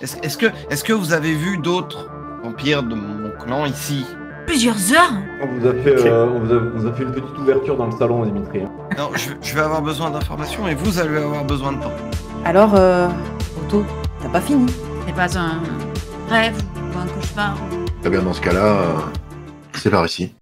Est-ce que vous avez vu d'autres vampires de mon clan ici? Plusieurs heures? On vous a fait, on vous a fait une petite ouverture dans le salon, Dimitri. Non, je vais avoir besoin d'informations et vous allez avoir besoin de temps. Alors, Otto, t'as pas fini? C'est pas un rêve ou un cauchemar? Eh bien, dans ce cas-là, c'est par ici.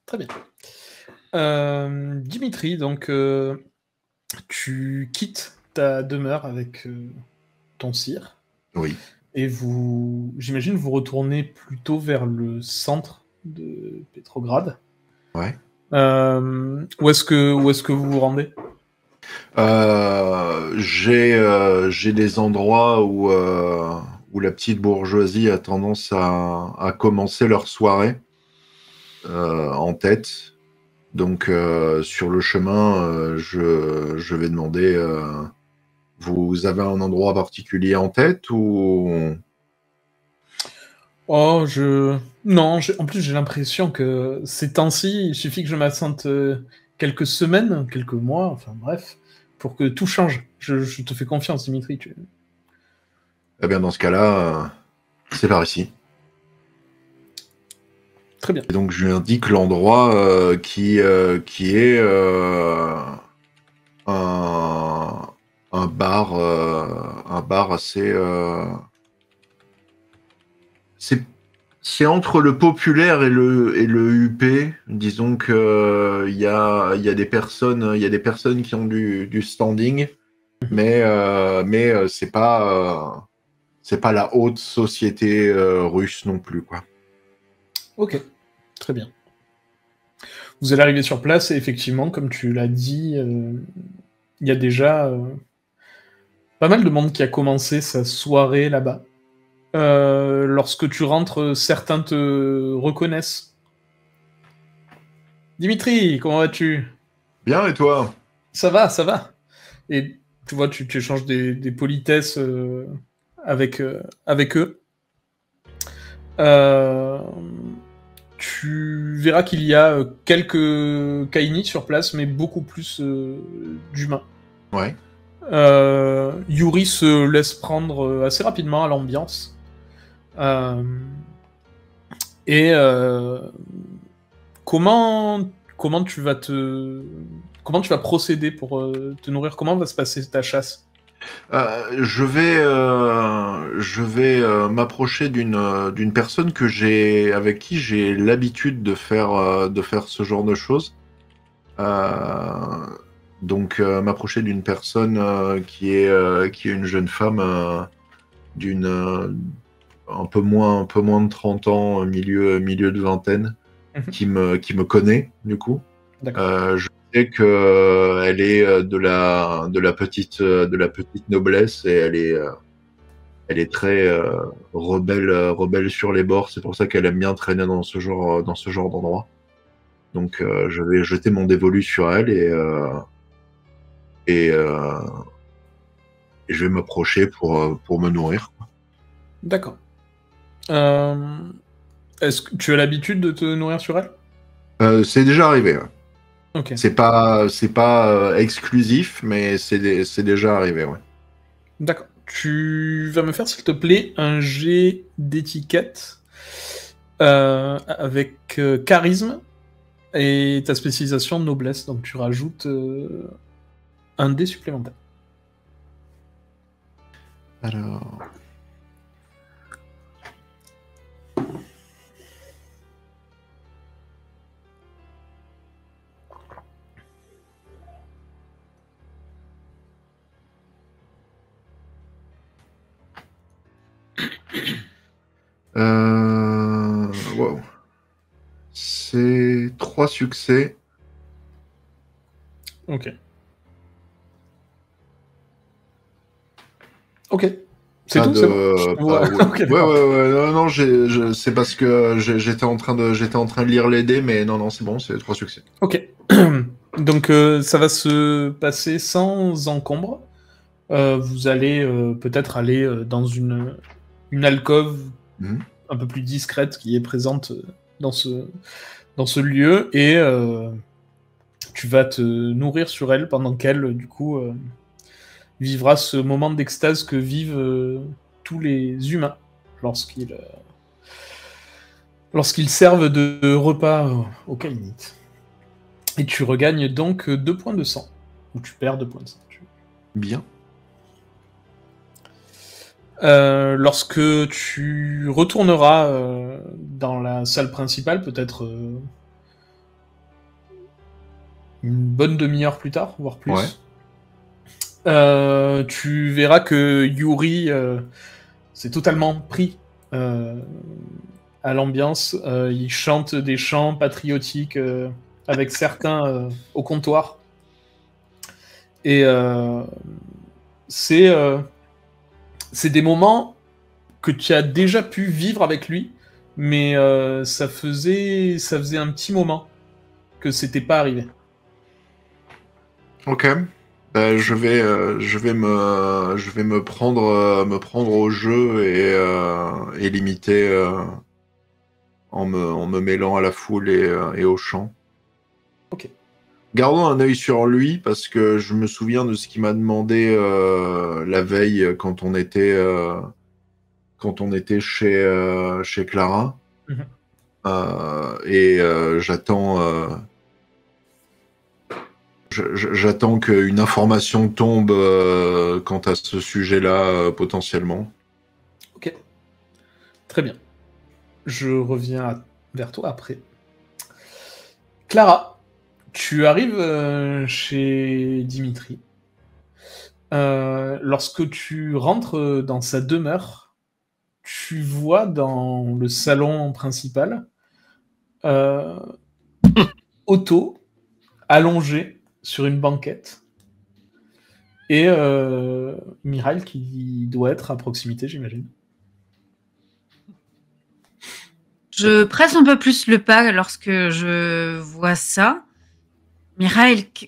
Très bien. Dimitri, donc tu quittes ta demeure avec ton sire. Oui. Et vous, j'imagine, vous retournez plutôt vers le centre de Petrograd. Ouais. Où est-ce que vous vous rendez? J'ai des endroits où la petite bourgeoisie a tendance à commencer leur soirée en tête. Donc, sur le chemin, je vais demander... vous avez un endroit particulier en tête ou... Oh, non, en plus j'ai l'impression que ces temps-ci, il suffit que je m'assente quelques semaines, quelques mois, enfin bref, pour que tout change. Je te fais confiance, Dimitri. Eh bien, dans ce cas-là, c'est par ici. Très bien. Et donc, je lui indique l'endroit qui est un bar assez... C'est entre le populaire et le UP. Disons que il y a des personnes qui ont du standing, mais c'est pas la haute société russe non plus, quoi. Ok, très bien. Vous allez arriver sur place et effectivement, comme tu l'as dit, il y a déjà pas mal de monde qui a commencé sa soirée là-bas. Lorsque tu rentres, certains te reconnaissent. Dimitri, comment vas-tu? Bien, et toi? Ça va, ça va. Et tu vois, tu échanges des politesses avec eux. Tu verras qu'il y a quelques Kaini sur place, mais beaucoup plus d'humains. Ouais. Yuri se laisse prendre assez rapidement à l'ambiance. Comment tu vas procéder pour te nourrir? Comment va se passer ta chasse? Je vais m'approcher d'une personne avec qui j'ai l'habitude de faire ce genre de choses. Donc m'approcher d'une personne qui est une jeune femme un peu moins de 30 ans, milieu de vingtaine, qui me connaît du coup. Je sais que elle est de la petite noblesse et elle est très rebelle sur les bords. C'est pour ça qu'elle aime bien traîner dans ce genre d'endroit. Donc je vais jeter mon dévolu sur elle et je vais m'approcher pour me nourrir. D'accord. Est-ce que tu as l'habitude de te nourrir sur elle? C'est déjà arrivé. Ouais. Ok. C'est pas exclusif, mais c'est déjà arrivé. Ouais. D'accord. Tu vas me faire, s'il te plaît, un jet d'étiquette avec charisme et ta spécialisation noblesse. Donc tu rajoutes un dé supplémentaire. Alors... Wow. C'est 3 succès. Ok. Ok. C'est Pas tout, de- c'est bon. pas- ouais. Ok, Ouais, d'accord. non, c'est parce que j'étais en train de lire les dés, mais non, c'est bon, c'est 3 succès. Ok. Donc ça va se passer sans encombre. Vous allez peut-être aller dans une alcôve Mhm. un peu plus discrète qui est présente dans ce lieu et tu vas te nourrir sur elle pendant qu'elle, du coup, vivra ce moment d'extase que vivent tous les humains lorsqu'ils servent de repas aux Kainites. Et tu regagnes donc 2 points de sang. Ou tu perds 2 points de sang. Bien. Lorsque tu retourneras dans la salle principale, peut-être une bonne demi-heure plus tard, voire plus, tu verras que Yuri s'est totalement pris à l'ambiance. Il chante des chants patriotiques avec certains au comptoir. Et c'est des moments que tu as déjà pu vivre avec lui, mais ça faisait un petit moment que c'était pas arrivé. Ok. Je vais me prendre au jeu et l'imiter en me mêlant à la foule et au chant. Ok. Gardons un œil sur lui parce que je me souviens de ce qu'il m'a demandé la veille quand on était chez Clara. Mhm. J'attends qu'une information tombe quant à ce sujet-là potentiellement. Ok. Très bien. Je reviens vers toi après. Clara, tu arrives chez Dimitri. Lorsque tu rentres dans sa demeure, tu vois dans le salon principal Otto allongé sur une banquette et Miral qui doit être à proximité, j'imagine. Je presse un peu plus le pas lorsque je vois ça. Mirael, que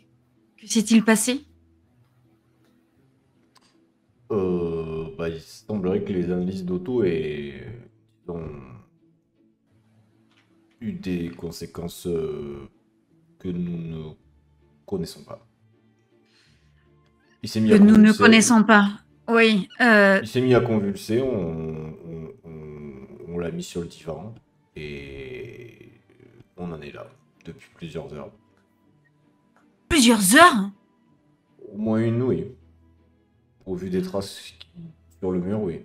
s'est-il passé? Il semblerait que les analyses d'auto ont eu des conséquences que nous ne connaissons pas. Il s'est mis Que à nous ne convulser. connaissons pas. Oui. Il s'est mis à convulser, on l'a mis sur le divan et on en est là depuis plusieurs heures. Plusieurs heures? Au moins une, oui. Au vu des traces sur le mur, oui.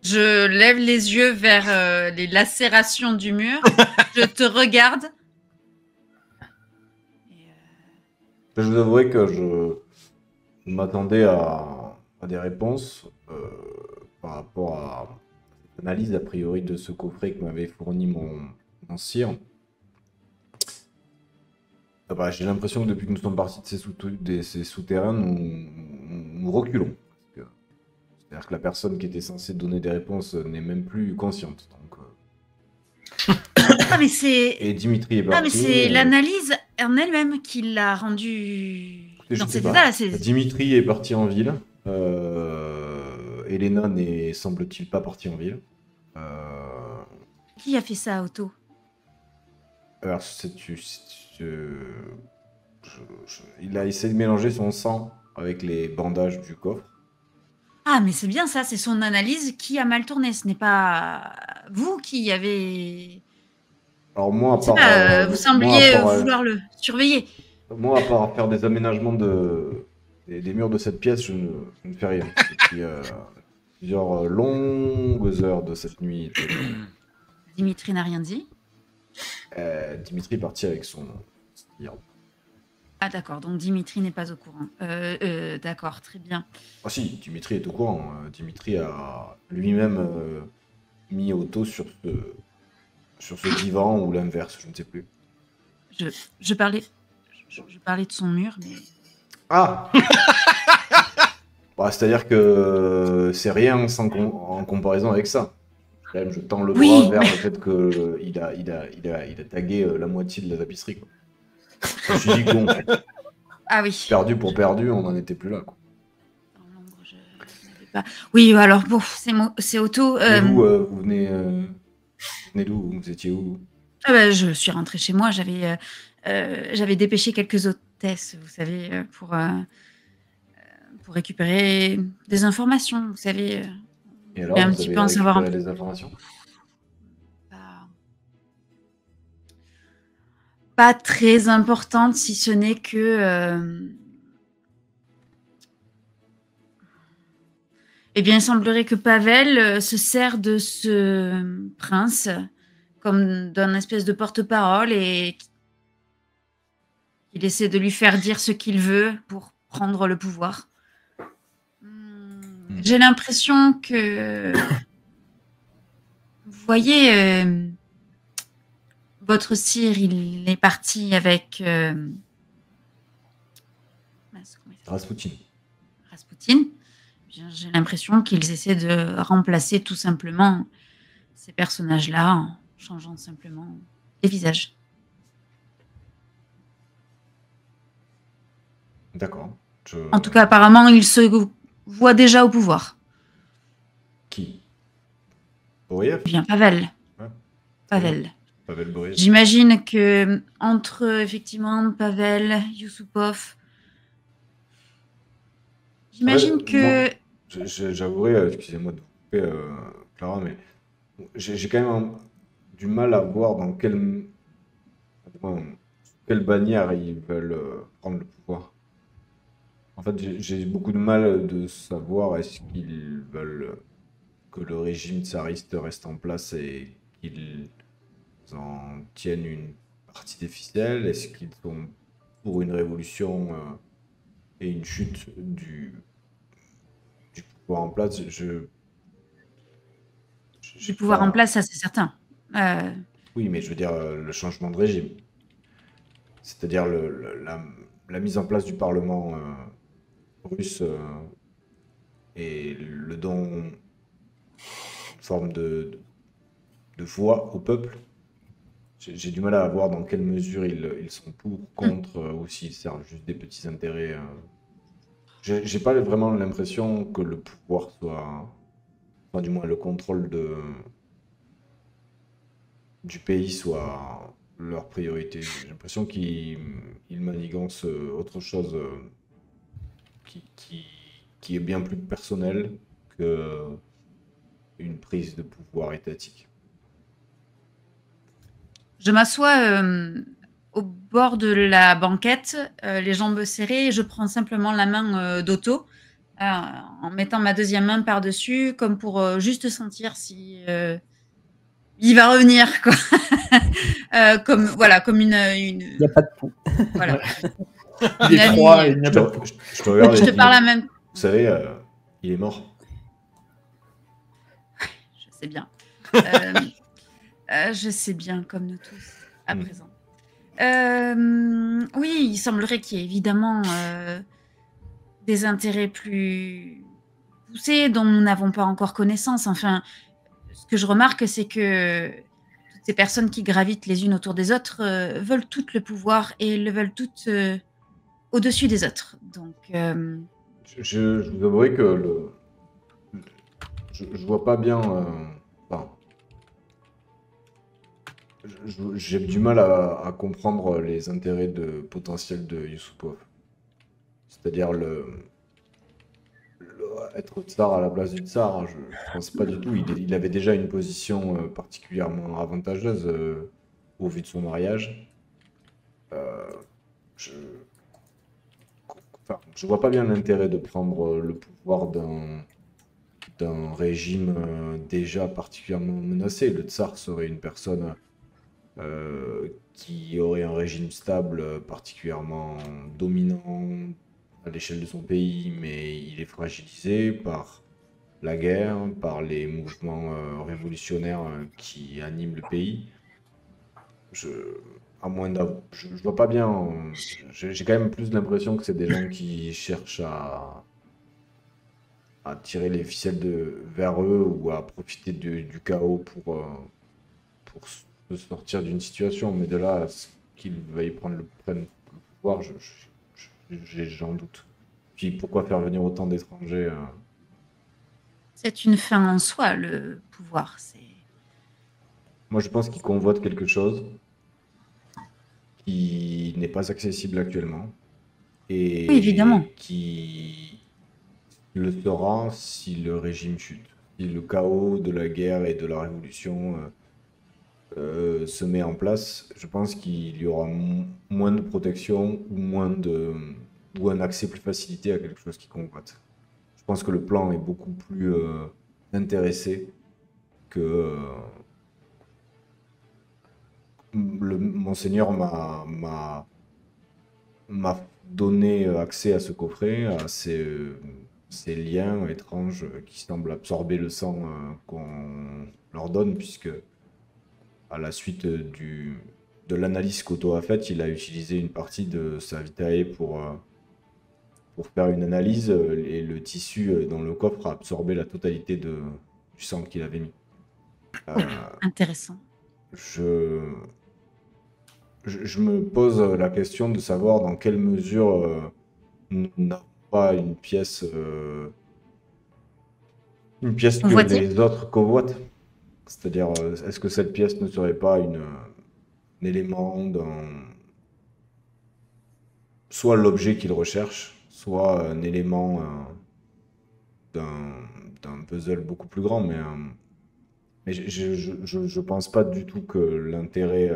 Je lève les yeux vers les lacérations du mur. Je te regarde. Je vous avouerai que je m'attendais à des réponses par rapport à l'analyse a priori de ce coffret que m'avait fourni mon sire. J'ai l'impression que depuis que nous sommes partis de ces souterrains, nous reculons. C'est-à-dire que la personne qui était censée donner des réponses n'est même plus consciente. Donc, Ah, mais c'est. Et Dimitri est parti. Ah, mais c'est l'analyse en elle-même qui l'a rendu Écoutez, dans cet état-là. C'est... Dimitri est parti en ville. Elena n'est, semble-t-il, pas partie en ville. Qui a fait ça, Otto? Alors, il a essayé de mélanger son sang avec les bandages du coffre. Ah, mais c'est bien ça, c'est son analyse qui a mal tourné. Ce n'est pas vous qui avez... Alors moi, à C'est part, pas, vous sembliez moi, à part, vouloir le surveiller. Moi, à part faire des aménagements des murs de cette pièce, je ne fais rien. Depuis plusieurs longues heures de cette nuit. Dimitri n'a rien dit. Dimitri est parti avec son sire. Ah d'accord, donc Dimitri n'est pas au courant. D'accord, très bien. Ah si, Dimitri est au courant. Dimitri a lui-même mis Otto sur ce divan ou l'inverse, je ne sais plus. Je parlais de son mur, mais... Ah bah, c'est-à-dire que c'est rien en comparaison avec ça. Quand même, je tends le bras vers le fait qu'il a tagué la moitié de la tapisserie. Quoi. Je me suis dit que bon, Ah oui. perdu pour perdu, on n'en était plus là. Quoi. Pas... Oui, alors bon, c'est Otto. Vous venez d'où? Vous étiez où? Je suis rentrée chez moi, j'avais dépêché quelques hôtesses, vous savez, pour récupérer des informations, vous savez. Et alors, un vous petit avez peu en savoir récupéré des informations? Pas très importante, si ce n'est que... Eh bien, il semblerait que Pavel se sert de ce prince comme d'un espèce de porte-parole et qu'il essaie de lui faire dire ce qu'il veut pour prendre le pouvoir. J'ai l'impression que... Vous voyez, votre sire, il est parti avec... Rasputin. J'ai l'impression qu'ils essaient de remplacer tout simplement ces personnages-là en changeant simplement les visages. D'accord. En tout cas, apparemment, ils se voient déjà au pouvoir. Qui? Boriyev? Bien, Pavel. Ouais. Pavel. Pavel Boriyev. J'imagine que entre effectivement Pavel, Yusupov, j'imagine que... J'avouerai, excusez-moi de vous couper, Clara, mais j'ai quand même du mal à voir dans quelle bannière ils veulent prendre le pouvoir. En fait, j'ai beaucoup de mal de savoir est-ce qu'ils veulent que le régime tsariste reste en place et qu'ils en tiennent une partie des ficelles. Est-ce qu'ils sont pour une révolution et une chute du pouvoir en place? Du pouvoir en place, ça c'est certain. Oui, mais je veux dire le changement de régime. C'est-à-dire la mise en place du Parlement russe et le don une forme de voix au peuple. J'ai du mal à voir dans quelle mesure ils sont pour, contre, ou s'ils servent juste des petits intérêts. J'ai pas vraiment l'impression que le pouvoir soit... Enfin, du moins, le contrôle du pays soit leur priorité. J'ai l'impression qu'ils manigancent autre chose qui est bien plus personnel que une prise de pouvoir étatique. Je m'assois au bord de la banquette, les jambes serrées, et je prends simplement la main d'Otto en mettant ma deuxième main par-dessus, comme pour juste sentir si il va revenir, quoi. Comme une. Il n'y a pas de pouls. Voilà. Il est froid et il n'y a pas de pouls. Je te regarde. Je te parle à même. Vous savez, il est mort. Je sais bien. Je sais bien, comme nous tous, à présent. Oui, il semblerait qu'il y ait évidemment des intérêts plus poussés dont nous n'avons pas encore connaissance. Enfin, ce que je remarque, c'est que toutes ces personnes qui gravitent les unes autour des autres veulent toutes le pouvoir et le veulent toutes au-dessus des autres. Donc, je vous avouerai que je vois pas bien... j'ai du mal à comprendre les intérêts potentiels de Yusupov. C'est-à-dire être tsar à la place du tsar, je pense pas du tout. Il avait déjà une position particulièrement avantageuse au vu de son mariage. Je vois pas bien l'intérêt de prendre le pouvoir d'un régime déjà particulièrement menacé. Le tsar serait une personne qui aurait un régime stable particulièrement dominant à l'échelle de son pays, mais il est fragilisé par la guerre, par les mouvements révolutionnaires qui animent le pays. À moins d'avoir... Je vois pas bien. J'ai quand même plus l'impression que c'est des gens qui cherchent à tirer les ficelles vers eux ou à profiter du chaos pour se sortir d'une situation. Mais de là à ce qu'ils veuillent prennent le pouvoir, j'en doute. Puis pourquoi faire venir autant d'étrangers C'est une fin en soi, le pouvoir. Moi, je pense qu'ils convoitent quelque chose qui n'est pas accessible actuellement Oui, évidemment. et qui le sera si le régime chute. Si le chaos de la guerre et de la révolution se met en place, je pense qu'il y aura moins de protection ou un accès plus facilité à quelque chose qu'ils convoitent. Je pense que le plan est beaucoup plus intéressé que Monseigneur m'a donné accès à ce coffret, à ces liens étranges qui semblent absorber le sang qu'on leur donne, puisque à la suite de l'analyse qu'Otto a faite, il a utilisé une partie de sa vitae pour faire une analyse, et le tissu dans le coffre a absorbé la totalité du sang qu'il avait mis. Intéressant. Je me pose la question de savoir dans quelle mesure nous n'avons pas une pièce que Convoitée. les autres convoitent. C'est-à-dire, est-ce que cette pièce ne serait pas un élément soit l'objet qu'ils recherchent, soit un élément d'un puzzle beaucoup plus grand, mais je pense pas du tout que l'intérêt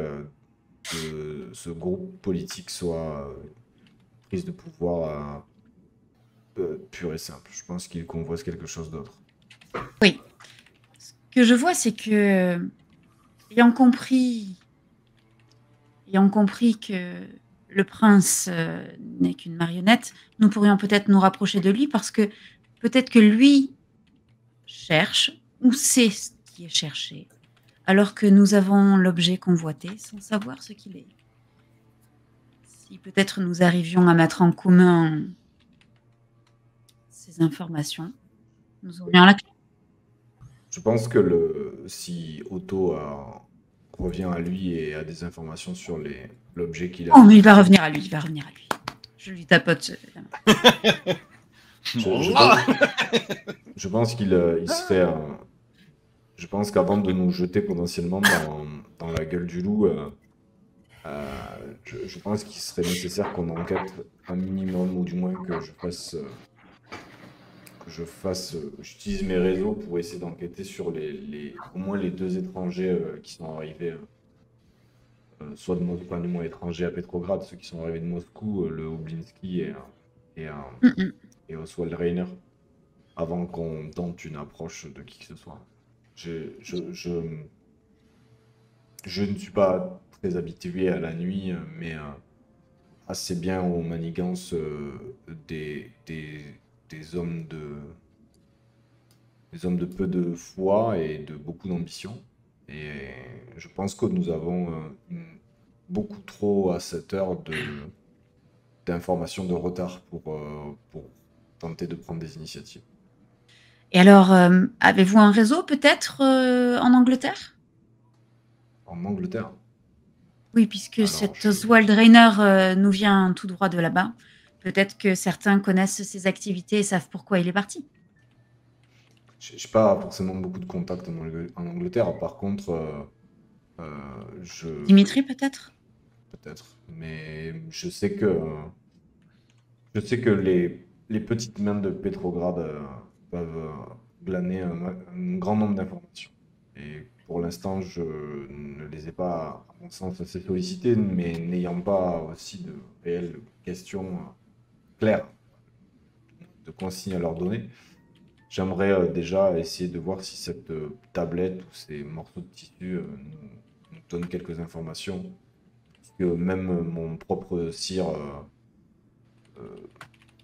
de ce groupe politique soit prise de pouvoir pure et simple. Je pense qu'il convoite quelque chose d'autre. Oui. Ce que je vois, c'est que, ayant compris que le prince n'est qu'une marionnette, nous pourrions peut-être nous rapprocher de lui parce que peut-être que lui cherche ou sait ce qui est cherché, alors que nous avons l'objet convoité sans savoir ce qu'il est. Si peut-être nous arrivions à mettre en commun ces informations, nous aurions la clé. Je pense que si Otto revient à lui et a des informations sur l'objet qu'il a... Oh, mais il va revenir à lui, Je lui tapote la main. Je pense qu'il serait... je pense qu'avant de nous jeter potentiellement dans la gueule du loup, je pense qu'il serait nécessaire qu'on enquête un minimum, ou du moins que j'utilise mes réseaux pour essayer d'enquêter sur au moins les deux étrangers qui sont arrivés, soit de Moscou, du moins étrangers à Petrograd, ceux qui sont arrivés de Moscou, le Oblinski et Oswald Reiner, avant qu'on tente une approche de qui que ce soit. Je ne suis pas très habitué à la nuit, mais assez bien aux manigances des hommes de peu de foi et de beaucoup d'ambition. Et je pense que nous avons beaucoup trop à cette heure d'informations de retard pour tenter de prendre des initiatives. Et alors, avez-vous un réseau peut-être en Angleterre? En Angleterre? Oui, puisque cet Oswald Reiner nous vient tout droit de là-bas. Peut-être que certains connaissent ses activités et savent pourquoi il est parti. Je n'ai pas forcément beaucoup de contacts en Angleterre. Par contre, Dimitri, peut-être? Peut-être. Mais je sais que les petites mains de Petrograd peuvent glaner un grand nombre d'informations. Et pour l'instant, je ne les ai pas, à mon sens, assez sollicités, mais n'ayant pas aussi de réelles questions claires de consignes à leur donner, j'aimerais déjà essayer de voir si cette tablette ou ces morceaux de tissu nous donnent quelques informations. Parce que même mon propre sire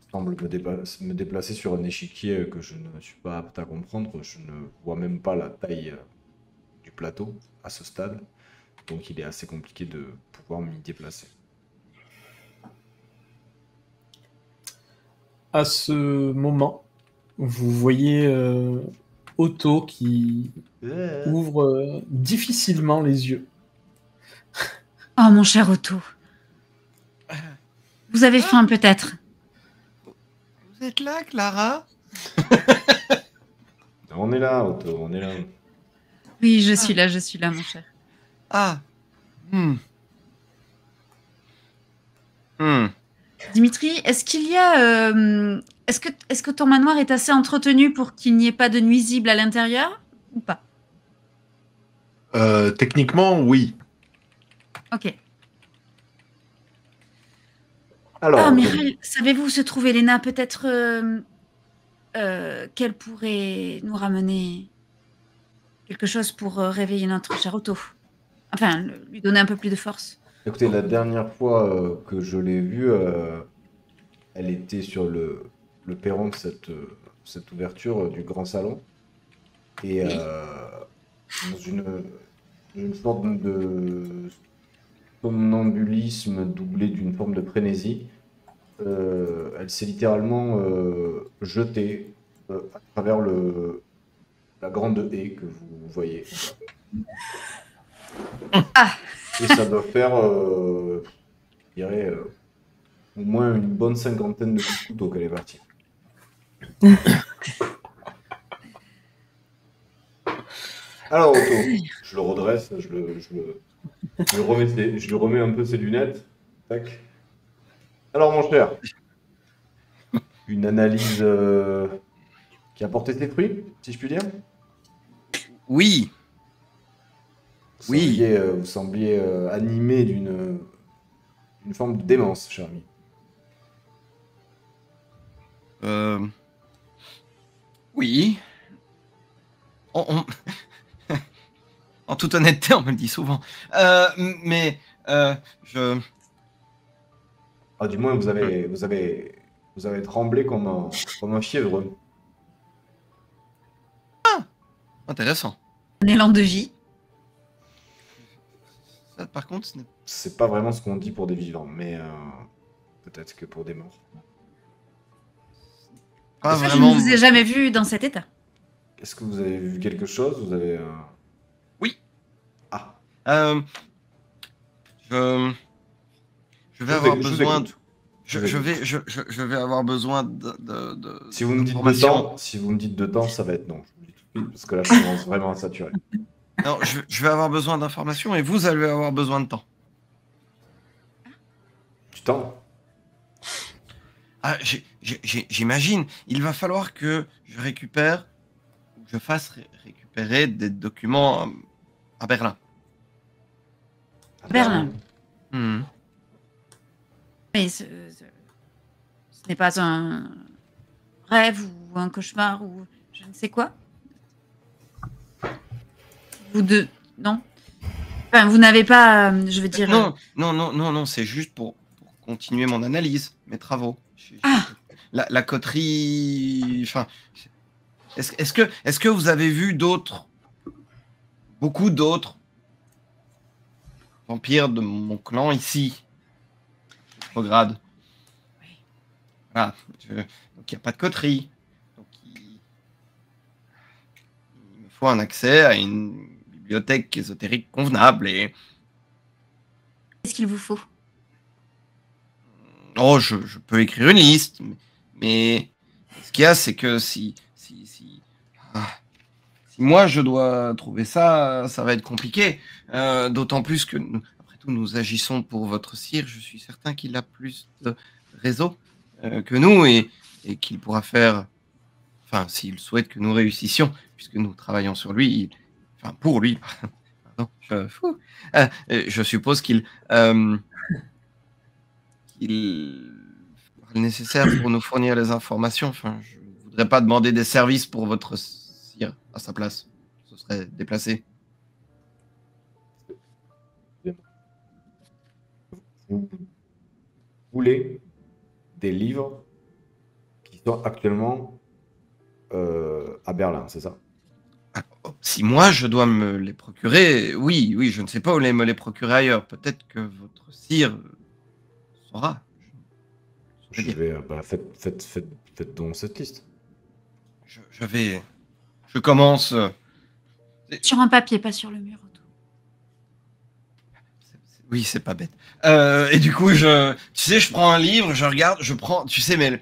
semble me déplacer sur un échiquier que je ne suis pas apte à comprendre. Je ne vois même pas la taille du plateau à ce stade. donc il est assez compliqué de pouvoir m'y déplacer. À ce moment, vous voyez Otto qui ouvre difficilement les yeux. Oh, mon cher Otto. Vous avez faim, peut-être? Vous êtes là, Clara? On est là, Otto, on est là. Oui, je suis là, mon cher. Ah. Dimitri, est-ce qu'il y a... est-ce que ton manoir est assez entretenu pour qu'il n'y ait pas de nuisibles à l'intérieur ou pas? Techniquement, oui. Ok. Alors, Ah, Otto, Mireille, savez-vous où se trouve Elena? Peut-être qu'elle pourrait nous ramener quelque chose pour réveiller notre cher Otto. Enfin, lui donner un peu plus de force. écoutez, la dernière fois que je l'ai vue, elle était sur le perron de cette ouverture du grand salon. Et Oui. dans une forme de somnambulisme doublé d'une forme de frénésie, elle s'est littéralement jetée à travers la grande haie que vous voyez. Ah. Et ça doit faire, je dirais, au moins une bonne cinquantaine de coups de couteau qu'elle est partie. Alors, Otto, je le redresse, je lui remets un peu ses lunettes. Tac. Alors, mon cher, une analyse qui a porté ses fruits, si je puis dire? Oui. Oui. Vous sembliez animé d'une forme de démence, cher ami. Oui. En toute honnêteté, on me le dit souvent. Mais je... Ah, du moins, vous avez tremblé comme un fiévreux. Intéressant. Un élan de vie. Ça, par contre, ce n'est C'est pas vraiment ce qu'on dit pour des vivants, mais peut-être que pour des morts. pas Ça, vraiment... je ne vous ai jamais vu dans cet état. Est-ce que vous avez vu quelque chose? Vous avez... Oui. Ah. Je vais avoir Je vous besoin... écoute. Je vais avoir besoin de Si vous me dites de d'informations. temps, ça va être non. Je vous le dis tout de suite, parce que là, je commence vraiment à saturer. Non, je vais avoir besoin d'informations et vous allez avoir besoin de temps. Du temps? Ah, j'imagine. Il va falloir que je récupère, ou que je fasse récupérer des documents à Berlin. Berlin. Hmm. Mais ce n'est pas un rêve ou un cauchemar ou je ne sais quoi. Vous deux, non? Enfin, vous n'avez pas, je veux dire... Non, c'est juste pour continuer mon analyse, mes travaux. Ah. La coterie... Enfin, est-ce que vous avez vu beaucoup d'autres vampires de mon clan ici? Grade. Voilà. Donc il n'y a pas de coterie. Donc il me faut un accès à une bibliothèque ésotérique convenable et... Qu'est-ce qu'il vous faut? Oh, je peux écrire une liste, mais ce qu'il y a, c'est que si moi je dois trouver ça, ça va être compliqué. D'autant plus que, après tout, nous agissons pour votre sire. Je suis certain qu'il a plus de réseau que nous et qu'il pourra faire, enfin, s'il souhaite que nous réussissions, puisque nous travaillons sur lui, enfin, pour lui, pardon, je suppose qu'il fera le nécessaire pour nous fournir les informations. Enfin, je ne voudrais pas demander des services pour votre sire à sa place. Ce serait déplacé. Vous voulez des livres qui sont actuellement à Berlin, c'est ça? Si moi, je dois me les procurer, oui, je ne sais pas où me les procurer ailleurs. Peut-être que votre sire saura. Faites donc cette liste. Je commence. Sur un papier, pas sur le mur. Oui, c'est pas bête. Et du coup, tu sais, je prends un livre, je regarde, tu sais, mais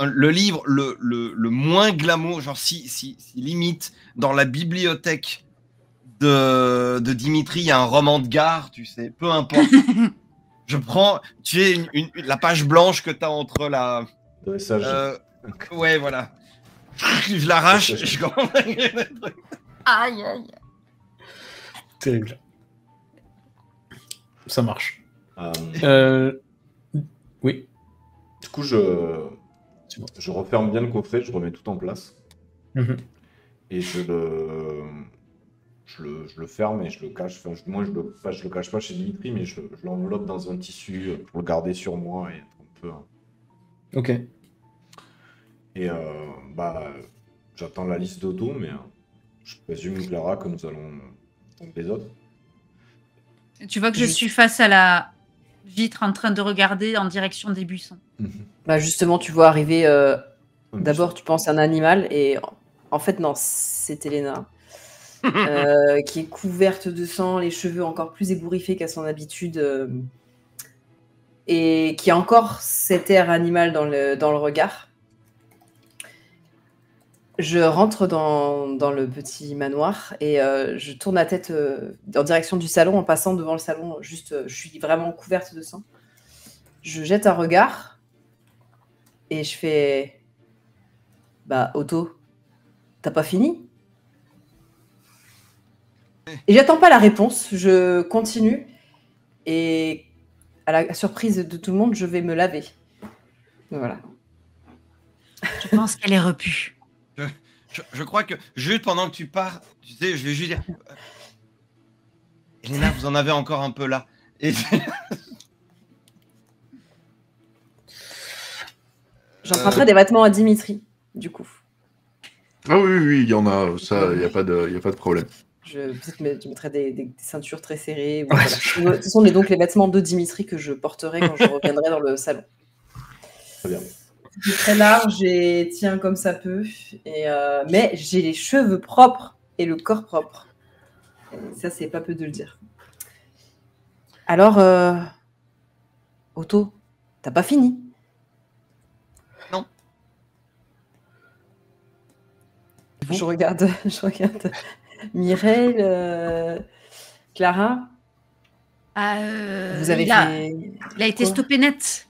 le livre le moins glamour, genre si limite dans la bibliothèque de Dimitri, il y a un roman de gare, tu sais, peu importe. Je prends, tu sais, la page blanche que t'as entre la... ouais, voilà. Je l'arrache, je commence à écrire des trucs. Aïe, aïe. Terrible. Ça marche. Oui. Du coup, je referme bien le coffret, je remets tout en place. Et je le ferme et je le cache. Enfin, moi, je le cache pas chez Dimitri, mais je l'enveloppe dans un tissu pour le garder sur moi et un peu. Ok. Et j'attends la liste d'Otto, mais je présume, Clara, que nous allons les autres. Tu vois que je suis face à la vitre en train de regarder en direction des buissons. Bah justement, tu vois arriver. D'abord, tu penses à un animal et en fait, non, c'est Elena. Qui est couverte de sang, les cheveux encore plus ébouriffés qu'à son habitude. Et qui a encore cet air animal dans le regard. Je rentre dans le petit manoir et je tourne la tête en direction du salon en passant devant le salon. Juste, je suis vraiment couverte de sang. Je jette un regard et je fais bah Otto, t'as pas fini? Et j'attends pas la réponse. Je continue et à la surprise de tout le monde, je vais me laver. Voilà. Je pense qu'elle est repue. Je crois que juste pendant que tu pars, tu sais, je vais juste dire Elena, vous en avez encore un peu là. Et... J'emprunterai des vêtements à Dimitri, du coup. Ah oui, il y en a, ça, il n'y a pas de problème. Peut-être je mettrai des ceintures très serrées. Ou, voilà. Ce sont donc les vêtements de Dimitri que je porterai quand je reviendrai dans le salon. Très bien. C'est très large et tient comme ça peut. Mais j'ai les cheveux propres et le corps propre. Et ça, c'est pas peu de le dire. Alors, Otto, t'as pas fini? Non. Je regarde Mireille, Clara. Vous avez fait... Il a été stoppé net.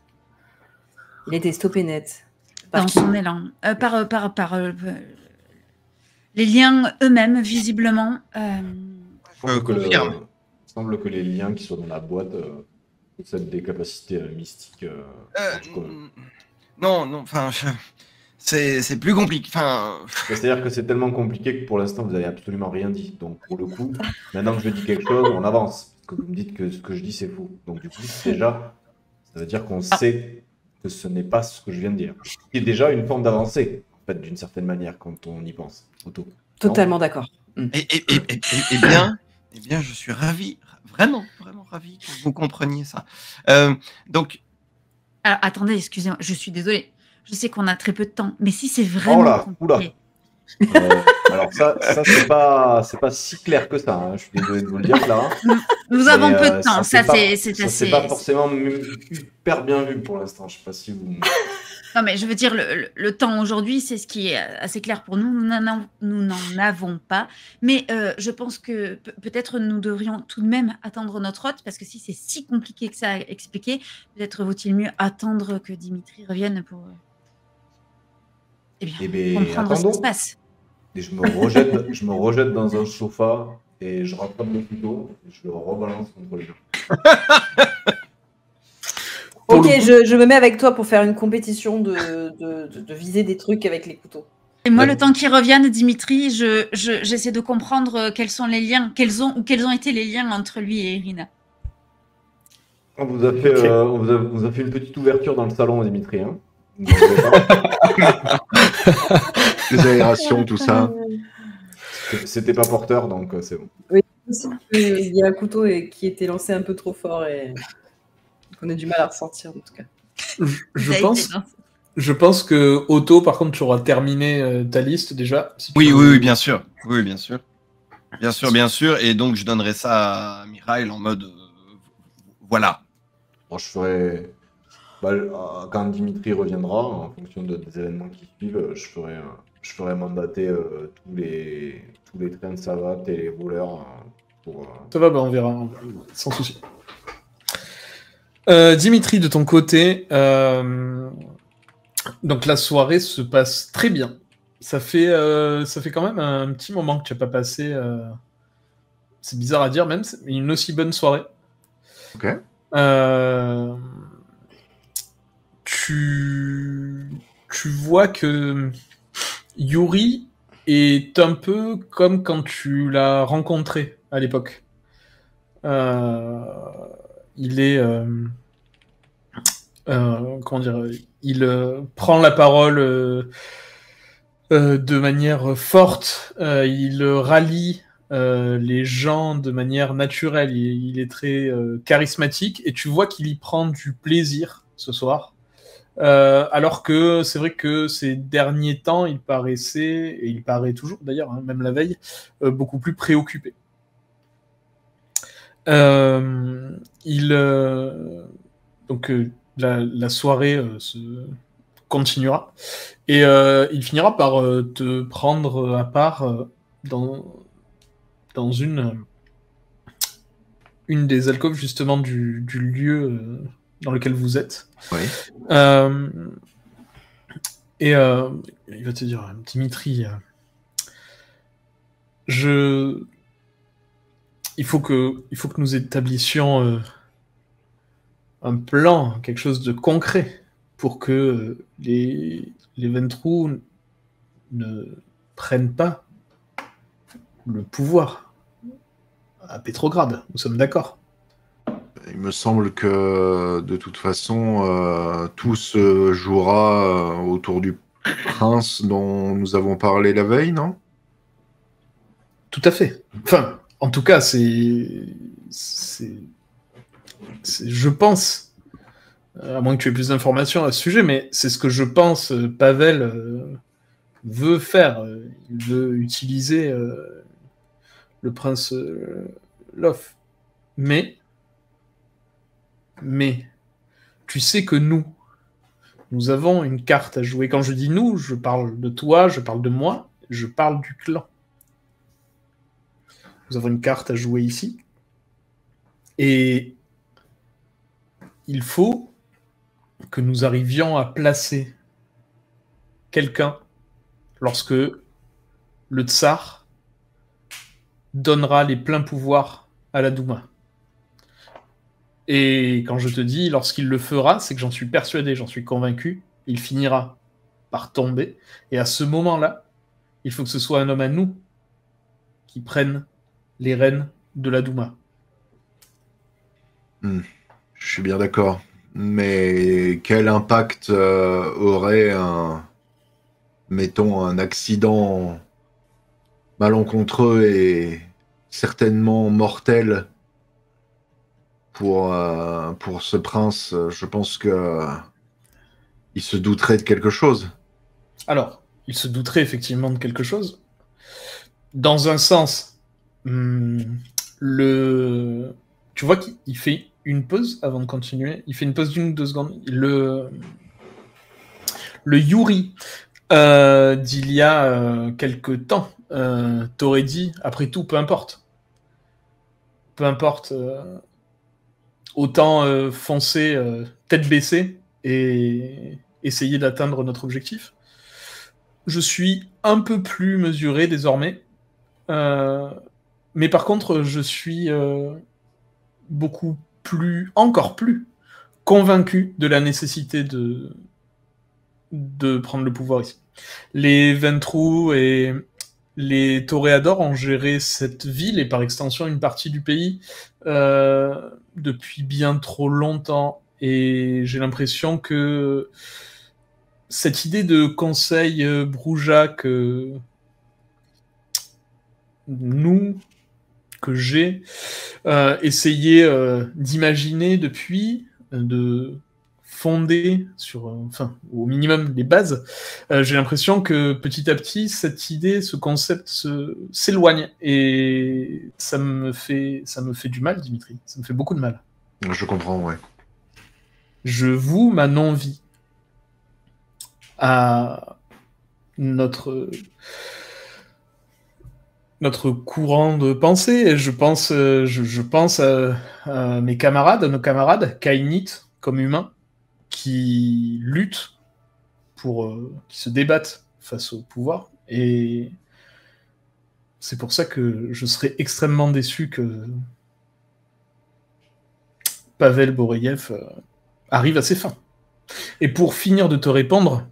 Il a été stoppé net. Dans son élan. Par les liens eux-mêmes, visiblement. Il semble que les liens qui sont dans la boîte possèdent des capacités mystiques. Non, enfin, c'est plus compliqué. Enfin... C'est-à-dire que c'est tellement compliqué que pour l'instant, vous n'avez absolument rien dit. Donc, pour le coup, maintenant que je dis quelque chose, on avance. Parce que vous me dites que ce que je dis, c'est faux. Donc, du coup, déjà, ça veut dire qu'on sait que ce n'est pas ce que je viens de dire. C'est déjà une forme d'avancée, en fait, d'une certaine manière, quand on y pense. Otto. Totalement d'accord. Eh bien, je suis ravi, vraiment ravi que vous compreniez ça. Donc... Alors, attendez, excusez-moi, je suis désolée. Je sais qu'on a très peu de temps, mais si c'est vraiment compliqué... alors ça c'est pas si clair que ça, hein. Je suis désolé de vous le dire, Clara. Nous avons peu de temps, ça c'est assez... C'est pas forcément hyper bien vu pour l'instant, je sais pas si vous... Non mais je veux dire, le temps aujourd'hui, c'est ce qui est assez clair pour nous, nous n'en avons pas, mais je pense que peut-être nous devrions tout de même attendre notre hôte, parce que si c'est si compliqué que ça à expliquer, peut-être vaut-il mieux attendre que Dimitri revienne pour... comprendre attendons. ce qui se passe. Et je me rejette dans un sofa et je rattrape le couteau et je le rebalance contre les gens. Ok, je me mets avec toi pour faire une compétition de viser des trucs avec les couteaux. Et moi, le temps qu'il revienne, Dimitri, j'essaie de comprendre quels sont les liens, quels ont été les liens entre lui et Irina. On vous a fait une petite ouverture dans le salon, Dimitri. Hein. Les aérations, tout ça. C'était pas porteur, donc c'est bon. Oui, il y a un couteau qui était lancé un peu trop fort et qu'on a du mal à ressentir, en tout cas. Je pense que Otto, par contre, tu auras terminé ta liste déjà. Si oui, bien sûr. Oui, bien sûr. Bien sûr. Et donc, je donnerai ça à Mirail en mode... voilà. Bon, je ferai... quand Dimitri reviendra, en fonction des événements qui suivent, je ferai mandater tous les trains de savate et les rouleurs pour... Ça va, on verra, sans souci. Dimitri, de ton côté, donc la soirée se passe très bien. Ça fait quand même un petit moment que tu n'as pas passé... C'est bizarre à dire même, mais une aussi bonne soirée. Ok. Tu vois que Yuri est un peu comme quand tu l'as rencontré à l'époque. Il est... comment dire, il prend la parole de manière forte, il rallie les gens de manière naturelle, il est très charismatique, et tu vois qu'il y prend du plaisir ce soir. Alors que c'est vrai que ces derniers temps, il paraissait, et il paraît toujours d'ailleurs, hein, même la veille, beaucoup plus préoccupé. Donc la soirée se continuera, et il finira par te prendre à part dans une des alcôves justement du lieu dans lequel vous êtes. Oui. Et il va te dire, Dimitri, il faut que nous établissions un plan, quelque chose de concret, pour que les Ventrous ne prennent pas le pouvoir à Pétrograd. Nous sommes d'accord. Il me semble que de toute façon, tout se jouera autour du prince dont nous avons parlé la veille, non? Tout à fait. Enfin, en tout cas, je pense, à moins que tu aies plus d'informations à ce sujet, mais c'est ce que je pense Pavel veut faire. Il veut utiliser le prince Lof. Mais, tu sais que nous avons une carte à jouer. Quand je dis nous, je parle de toi, je parle de moi, je parle du clan. Nous avons une carte à jouer ici. Et il faut que nous arrivions à placer quelqu'un lorsque le tsar donnera les pleins pouvoirs à la Douma. Et quand je te dis lorsqu'il le fera, c'est que j'en suis persuadé, j'en suis convaincu, il finira par tomber. Et à ce moment-là, il faut que ce soit un homme à nous qui prenne les rênes de la Douma. Je suis bien d'accord. Mais quel impact aurait mettons, un accident malencontreux et certainement mortel pour ce prince? Je pense que il se douterait de quelque chose. Alors, il se douterait effectivement de quelque chose. Dans un sens, tu vois qu'il fait une pause avant de continuer. Il fait une pause d'1 ou 2 secondes. Le Yuri d'il y a quelque temps t'aurait dit, après tout, peu importe. Peu importe. Autant foncer tête baissée et essayer d'atteindre notre objectif. Je suis un peu plus mesuré désormais. Mais par contre, je suis encore plus convaincu de la nécessité de prendre le pouvoir ici. Les Ventrous et les Toréadors ont géré cette ville et par extension une partie du pays depuis bien trop longtemps. Et j'ai l'impression que cette idée de conseil broujac que j'ai essayé d'imaginer depuis, de fonder sur, au minimum les bases, j'ai l'impression que petit à petit, cette idée, ce concept s'éloigne. Et ça me fait du mal, Dimitri. Ça me fait beaucoup de mal. Je comprends, ouais. Je voue ma non-vie à notre courant de pensée. Et je pense à mes camarades, à nos camarades, kainites, comme humains, qui luttent qui se débattent face au pouvoir. Et c'est pour ça que je serais extrêmement déçu que Pavel Boreyev arrive à ses fins. Et pour finir de te répondre,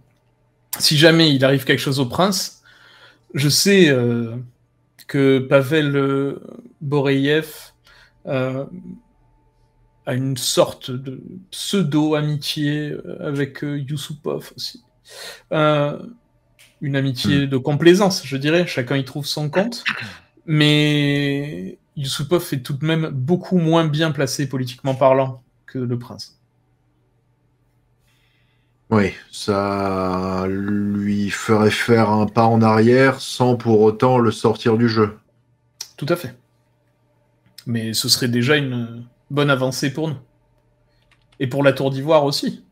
si jamais il arrive quelque chose au prince, je sais que Pavel Boreyev a une sorte de pseudo-amitié avec Yusupov aussi. Une amitié de complaisance, je dirais. Chacun y trouve son compte. Mais Yusupov est tout de même beaucoup moins bien placé politiquement parlant que le prince. Oui, ça lui ferait faire un pas en arrière sans pour autant le sortir du jeu. Tout à fait. Mais ce serait déjà une bonne avancée pour nous. Et pour la Tour d'Ivoire aussi.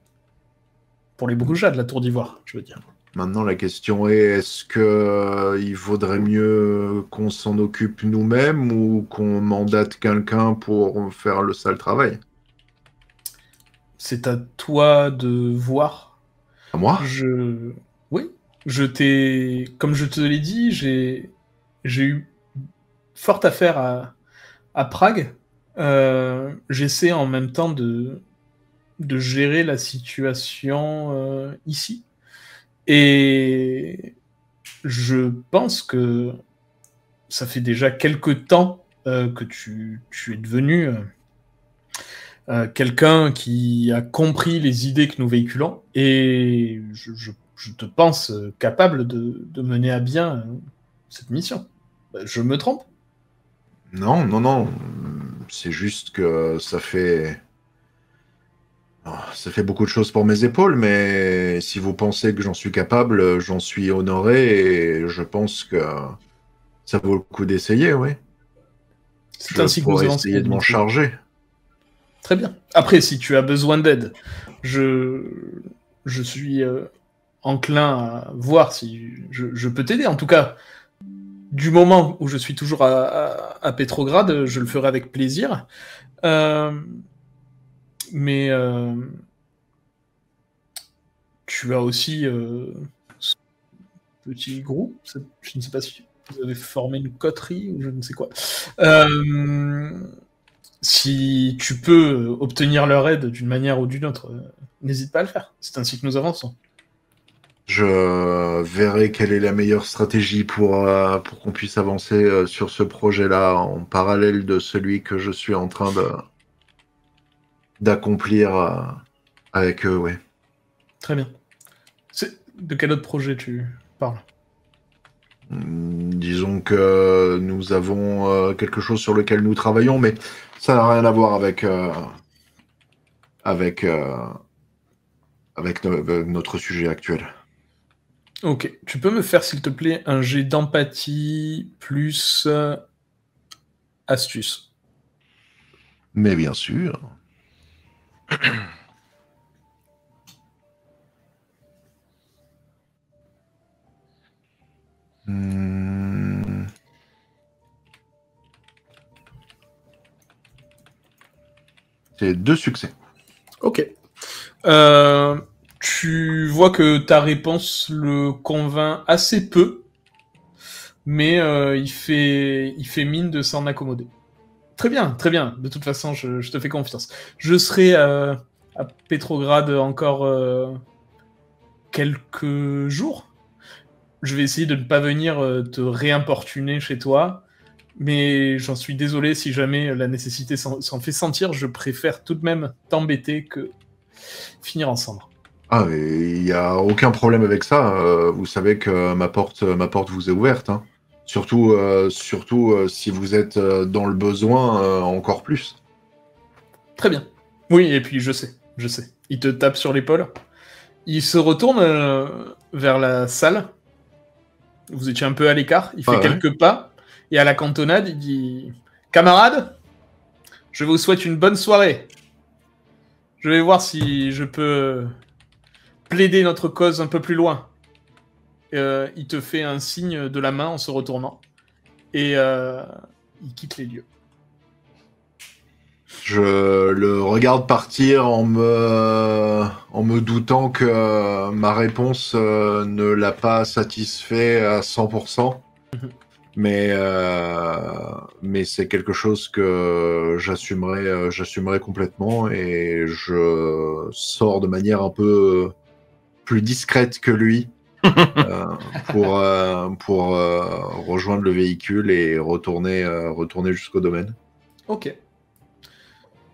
Pour les Brujas de la Tour d'Ivoire, je veux dire. Maintenant, la question est qu'il vaudrait mieux qu'on s'en occupe nous-mêmes ou qu'on mandate quelqu'un pour faire le sale travail? C'est à toi de voir. À moi? Oui. Comme je te l'ai dit, j'ai eu forte affaire à Prague. J'essaie en même temps de gérer la situation ici. Et je pense que ça fait déjà quelques temps que tu es devenu quelqu'un qui a compris les idées que nous véhiculons, et je te pense capable de mener à bien cette mission. Je me trompe? Non. C'est juste que ça fait beaucoup de choses pour mes épaules, mais si vous pensez que j'en suis capable, j'en suis honoré et je pense que ça vaut le coup d'essayer, oui. C'est ainsi que nous pourrais allons essayer de m'en charger. Très bien. Après, si tu as besoin d'aide, je suis enclin à voir si je peux t'aider. En tout cas, du moment où je suis toujours à Petrograd, je le ferai avec plaisir. Mais tu as aussi ce petit groupe. Je ne sais pas si vous avez formé une coterie ou je ne sais quoi. Si tu peux obtenir leur aide d'une manière ou d'une autre, n'hésite pas à le faire. C'est ainsi que nous avançons. Je verrai quelle est la meilleure stratégie pour qu'on puisse avancer sur ce projet-là en parallèle de celui que je suis en train d'accomplir avec eux, ouais. Très bien. De quel autre projet tu parles? Disons que nous avons quelque chose sur lequel nous travaillons, mais ça n'a rien à voir avec notre sujet actuel. Ok. Tu peux me faire, s'il te plaît, un jet d'empathie plus astuce? Mais bien sûr. C'est 2 succès. Ok. Tu vois que ta réponse le convainc assez peu, mais il fait mine de s'en accommoder. Très bien, très bien. De toute façon, je te fais confiance. Je serai à Petrograd encore quelques jours. Je vais essayer de ne pas venir te réimportuner chez toi, mais j'en suis désolé si jamais la nécessité s'en fait sentir. Je préfère tout de même t'embêter que finir ensemble. Ah, il n'y a aucun problème avec ça. Vous savez que ma porte vous est ouverte. Hein. Surtout si vous êtes dans le besoin, encore plus. Très bien. Oui, et puis je sais. Il te tape sur l'épaule. Il se retourne vers la salle. Vous étiez un peu à l'écart. Il fait quelques pas. Et à la cantonade, il dit « Camarades, je vous souhaite une bonne soirée. Je vais voir si je peux plaider notre cause un peu plus loin. » Il te fait un signe de la main en se retournant. Et il quitte les lieux. Je le regarde partir en me doutant que ma réponse ne l'a pas satisfait à 100%. Mais c'est quelque chose que j'assumerai complètement et je sors de manière un peu plus discrète que lui pour rejoindre le véhicule et retourner jusqu'au domaine. Ok.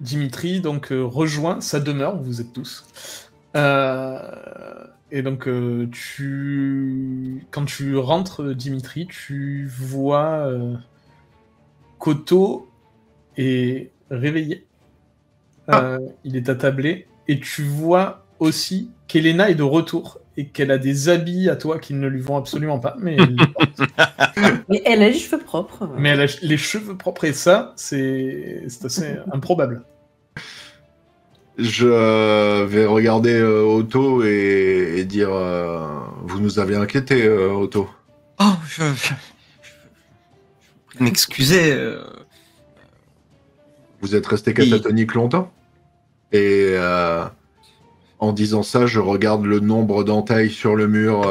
Dimitri donc rejoint sa demeure où vous êtes tous. Et donc quand tu rentres, Dimitri, tu vois Koto est réveillé. Il est attablé. Et tu vois aussi qu'Elena est de retour et qu'elle a des habits à toi qui ne lui vont absolument pas. Mais elle a les cheveux propres. Mais elle a les cheveux propres et ça, c'est assez improbable. Je vais regarder Otto et dire vous nous avez inquiété, Otto. Oh, je prie de m'excuser. Vous êtes resté catatonique longtemps? Et en disant ça, je regarde le nombre d'entailles sur le mur.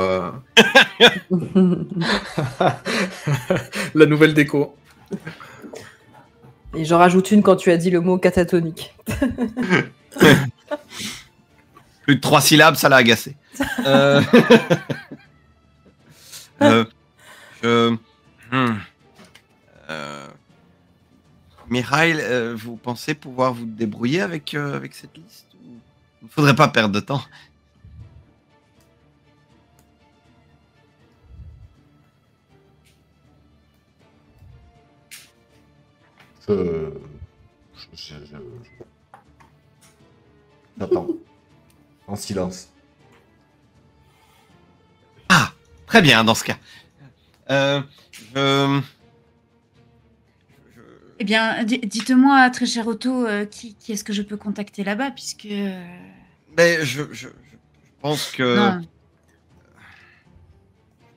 La nouvelle déco. Et j'en rajoute une quand tu as dit le mot catatonique. Plus de 3 syllabes, ça l'a agacé. Mikhail, vous pensez pouvoir vous débrouiller avec cette liste? Il ne faudrait pas perdre de temps. J'attends. En silence. Ah, très bien dans ce cas. Eh bien, dites-moi, très cher Otto, qui est-ce que je peux contacter là-bas, puisque... Mais je pense que... Non. Je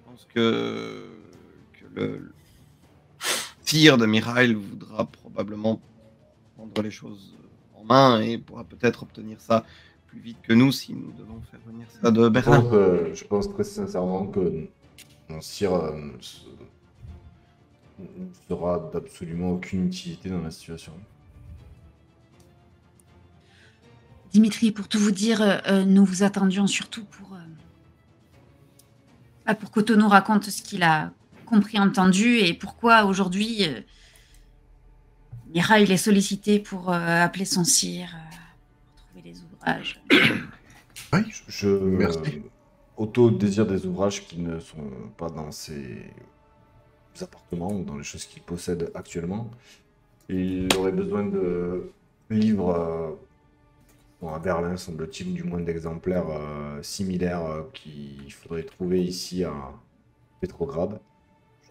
pense que le sire de Mikhail voudra probablement prendre les choses en main et pourra peut-être obtenir ça plus vite que nous si nous devons faire venir ça de Berlin. Je pense très sincèrement que mon sire ne sera d'absolument aucune utilité dans la situation. Dimitri, pour tout vous dire, nous vous attendions surtout pour qu'Otto nous raconte ce qu'il a compris, entendu, et pourquoi aujourd'hui Mikhail est sollicité pour appeler son sire, pour trouver les ouvrages. Oui, Merci. Otto désire des ouvrages qui ne sont pas dans ses appartements ou dans les choses qu'il possède actuellement. Il aurait besoin de livres à Berlin, semble-t-il, du moins d'exemplaires similaires qu'il faudrait trouver ici à Petrograd.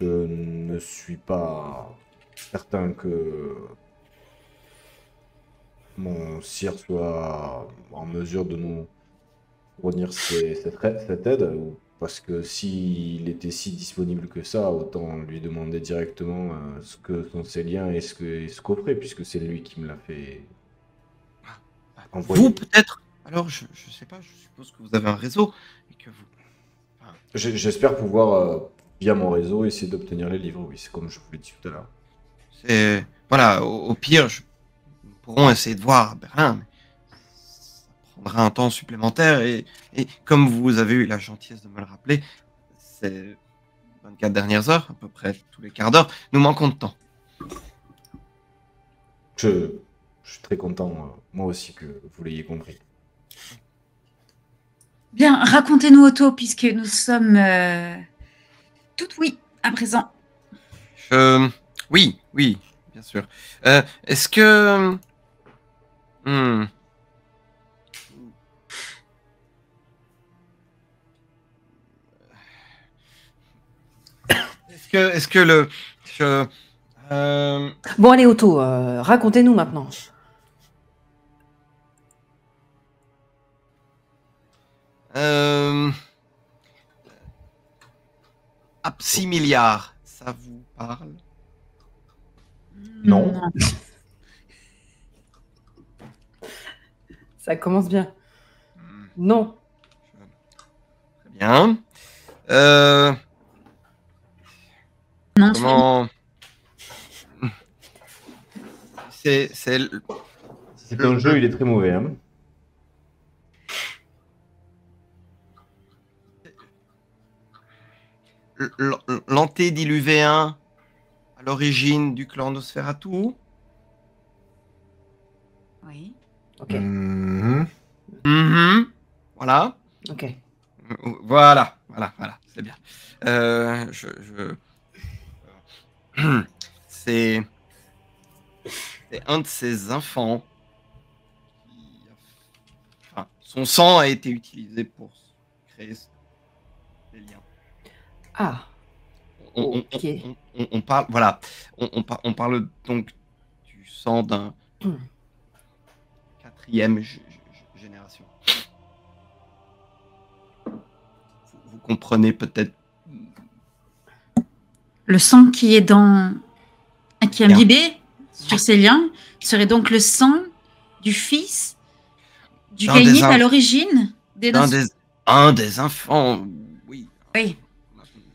Je ne suis pas certain que mon sire soit en mesure de nous fournir cette aide, parce que s'il était si disponible que ça, autant lui demander directement ce que sont ses liens et ce qu'offrait, puisque c'est lui qui me l'a fait envoyer. Vous peut-être? Alors je sais pas, je suppose que vous avez un réseau et que vous... Enfin... J'espère pouvoir, via mon réseau, essayer d'obtenir les livres, oui, c'est comme je vous l'ai dit tout à l'heure. C'est... Voilà, au pire, nous pourrons essayer de voir à Berlin, mais ça prendra un temps supplémentaire et comme vous avez eu la gentillesse de me le rappeler, c'est 24 dernières heures, à peu près tous les quarts d'heure, nous manquons de temps. Je suis très content, moi aussi, que vous l'ayez compris. Bien, racontez-nous, Otto, puisque nous sommes tout oui à présent. Oui, oui, bien sûr. Est-ce que... Hmm. Est-ce que le... Bon, allez, Otto, racontez-nous maintenant. Apsi milliards, ça vous parle? Non. Ça commence bien. Non. Très bien. Non, Comment... C'est... C'est un jeu, il est très mauvais. Hein. L'antédiluvéen à l'origine du clan Nosferatu. Oui. Ok. Voilà. Ok. Voilà, c'est bien. C'est un de ces enfants qui... Enfin, son sang a été utilisé pour créer des liens. Ah. Ok. On parle, voilà, on parle donc du sang d'un quatrième génération. Vous comprenez peut-être. Le sang qui est qui est imbibé sur ces liens serait donc le sang du fils du Kainit à l'origine un des enfants, oui. Oui.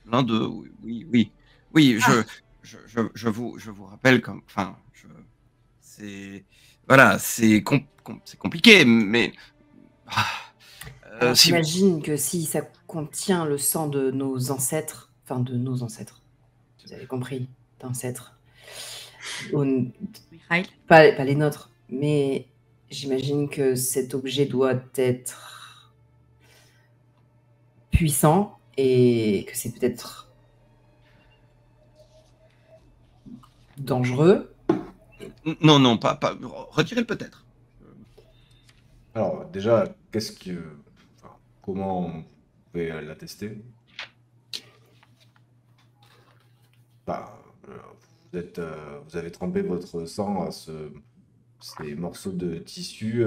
L'un d'eux, oui. Oui, je vous rappelle comme, enfin, c'est compliqué, mais j'imagine que si ça contient le sang de nos ancêtres, enfin de nos ancêtres, vous avez compris, d'ancêtres, pas les nôtres, mais j'imagine que cet objet doit être puissant et que c'est peut-être dangereux. Non, pas. Retirez le peut-être. Alors, déjà, comment vous pouvez l'attester? Vous avez trempé votre sang à ces morceaux de tissu,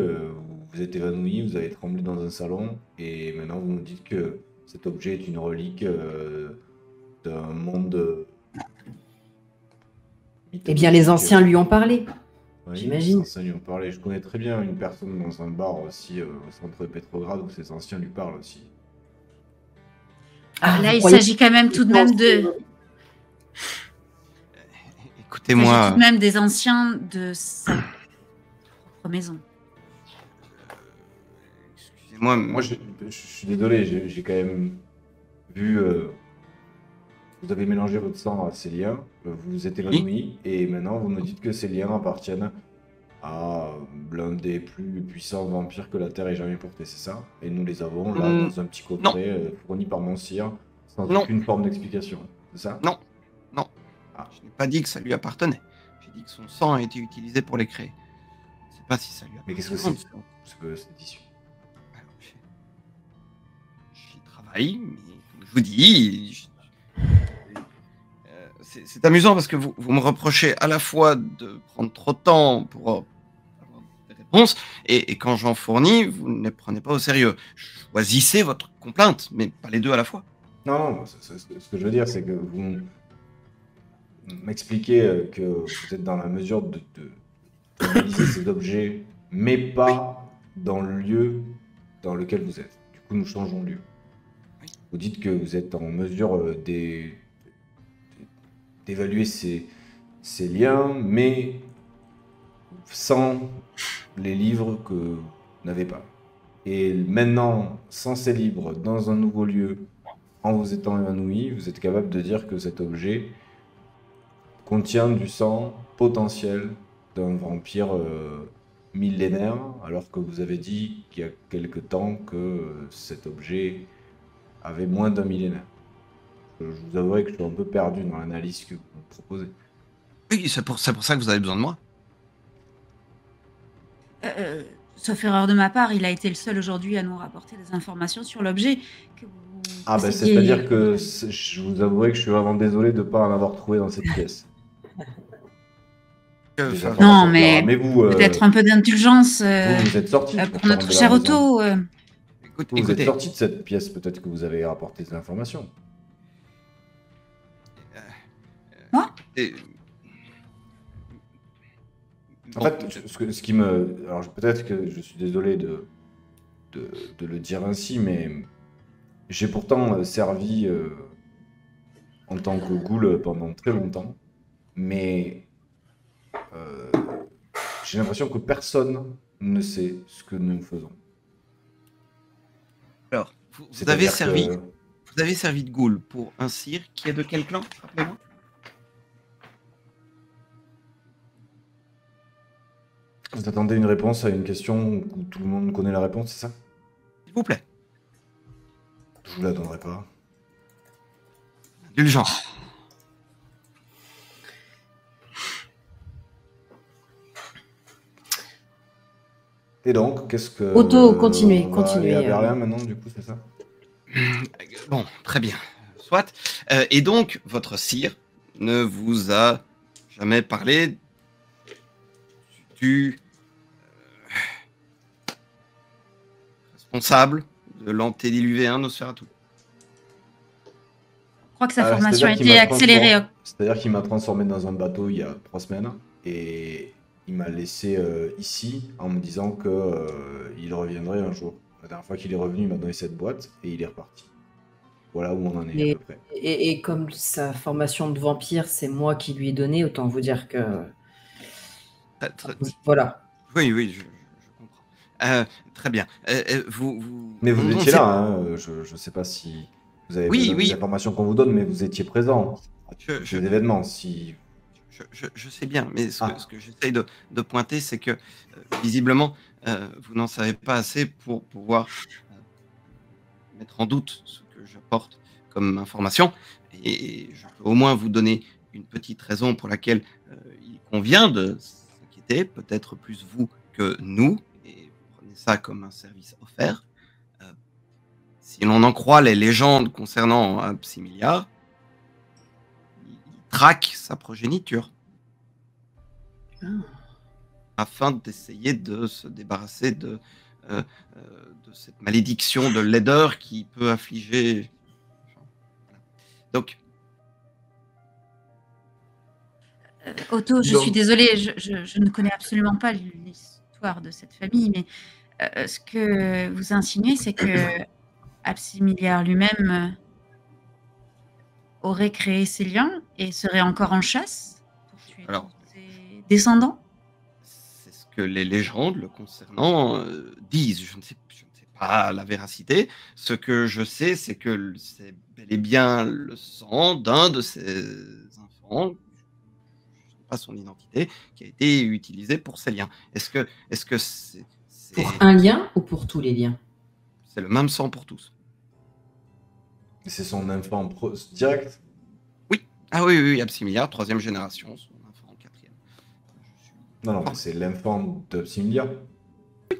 vous êtes évanoui, vous avez tremblé dans un salon, et maintenant vous nous dites que cet objet est une relique d'un monde. Eh bien, les anciens lui ont parlé. Oui, j'imagine. Les anciens lui ont parlé. Je connais très bien une personne dans un bar aussi au centre de Petrograd où ces anciens lui parlent aussi. Là, il s'agit quand même tout de même de... Écoutez-moi. Il s'agit tout de même des anciens de sa propre maison. Excusez-moi. Moi, je suis désolé, j'ai quand même vu... vous avez mélangé votre sang à ces liens, vous vous êtes évanoui, et maintenant vous me dites que ces liens appartiennent à l'un des plus puissants vampires que la Terre ait jamais porté, c'est ça? Et nous les avons là dans un petit coffret fourni par mon sire, sans aucune forme d'explication, c'est ça? Non. Je n'ai pas dit que ça lui appartenait. J'ai dit que son sang a été utilisé pour les créer. Je ne sais pas si ça lui appartient. Mais qu'est-ce que c'est que cette issue? J'y travaille, mais comme je vous dis... C'est amusant parce que vous me reprochez à la fois de prendre trop de temps pour avoir des réponses, et quand j'en fournis, vous ne les prenez pas au sérieux. Choisissez votre complainte, mais pas les deux à la fois. Non, ce que je veux dire, c'est que vous m'expliquez que vous êtes dans la mesure d'analyser ces objets, mais pas dans le lieu dans lequel vous êtes. Du coup, nous changeons de lieu. Vous dites que vous êtes en mesure d'évaluer ces liens, mais sans les livres que vous n'avez pas. Et maintenant, sans ces livres, dans un nouveau lieu, en vous étant évanoui, vous êtes capable de dire que cet objet contient du sang potentiel d'un vampire millénaire, alors que vous avez dit qu'il y a quelque temps que cet objet avait moins d'un millénaire. Je vous avouerai que je suis un peu perdu dans l'analyse que vous proposez. Oui, c'est pour ça que vous avez besoin de moi. Sauf erreur de ma part, il a été le seul aujourd'hui à nous rapporter des informations sur l'objet que vous Ah ben possédiez. c'est-à-dire que je vous avouerai que je suis vraiment désolé de ne pas en avoir trouvé dans cette pièce. Des Enfin, informations Non, mais vous, peut-être un peu d'indulgence vous êtes sorti pour notre cher Otto. Vous êtes sorti de cette pièce, peut-être que vous avez rapporté des informations. Moi En fait, ce qui me... Alors peut-être que je suis désolé de le dire ainsi, mais j'ai pourtant servi en tant que ghoul pendant très longtemps, mais j'ai l'impression que personne ne sait ce que nous faisons. Alors, vous avez servi de ghoul pour un sire qui est de quel clan, rappelez-moi? Vous attendez une réponse à une question où tout le monde connaît la réponse, c'est ça? S'il vous plaît. Je vous la donnerai pas. Indulgence. Et donc, qu'est-ce que... Otto, continuez. On va aller à Berlin maintenant, du coup, c'est ça? Bon, très bien. Soit. Et donc, votre sire ne vous a jamais parlé du responsable de l'antédiluvéen Nosferatu. Je crois que sa formation a été accélérée. C'est-à-dire qu'il m'a transformé dans un bateau il y a 3 semaines et il m'a laissé ici en me disant que il reviendrait un jour. La dernière fois qu'il est revenu, il m'a donné cette boîte et il est reparti. Voilà où on en est à peu près. Et comme sa formation de vampire, c'est moi qui lui ai donné, autant vous dire que... Voilà. Oui, je comprends. Très bien. Mais vous étiez là, hein, je ne sais pas si vous avez les informations qu'on vous donne, mais vous étiez présent à ces événements. Si... Je sais bien, mais ce que j'essaye de pointer, c'est que visiblement, vous n'en savez pas assez pour pouvoir mettre en doute ce que j'apporte comme information. Et je peux au moins vous donner une petite raison pour laquelle il convient de s'inquiéter, peut-être plus vous que nous, et vous prenez ça comme un service offert. Si l'on en croit les légendes concernant un Psy-Milliard, il traque sa progéniture afin d'essayer de se débarrasser de cette malédiction de laideur qui peut affliger. Donc, Otto, je suis désolée, je ne connais absolument pas l'histoire de cette famille, mais ce que vous insinuez, c'est que Absimiliard lui-même aurait créé ces liens et serait encore en chasse pour tuer ses descendants? C'est ce que les légendes le concernant disent. Je ne sais pas la véracité. Ce que je sais, c'est que c'est bel et bien le sang d'un de ses enfants, je ne sais pas son identité, qui a été utilisé pour ces liens. Est-ce que c'est... Pour un lien ou pour tous les liens? C'est le même sang pour tous. C'est son enfant direct? Oui. Ah oui, Absimiliard, 3e génération, son enfant 4e. Non, c'est l'enfant d'Absimiliard.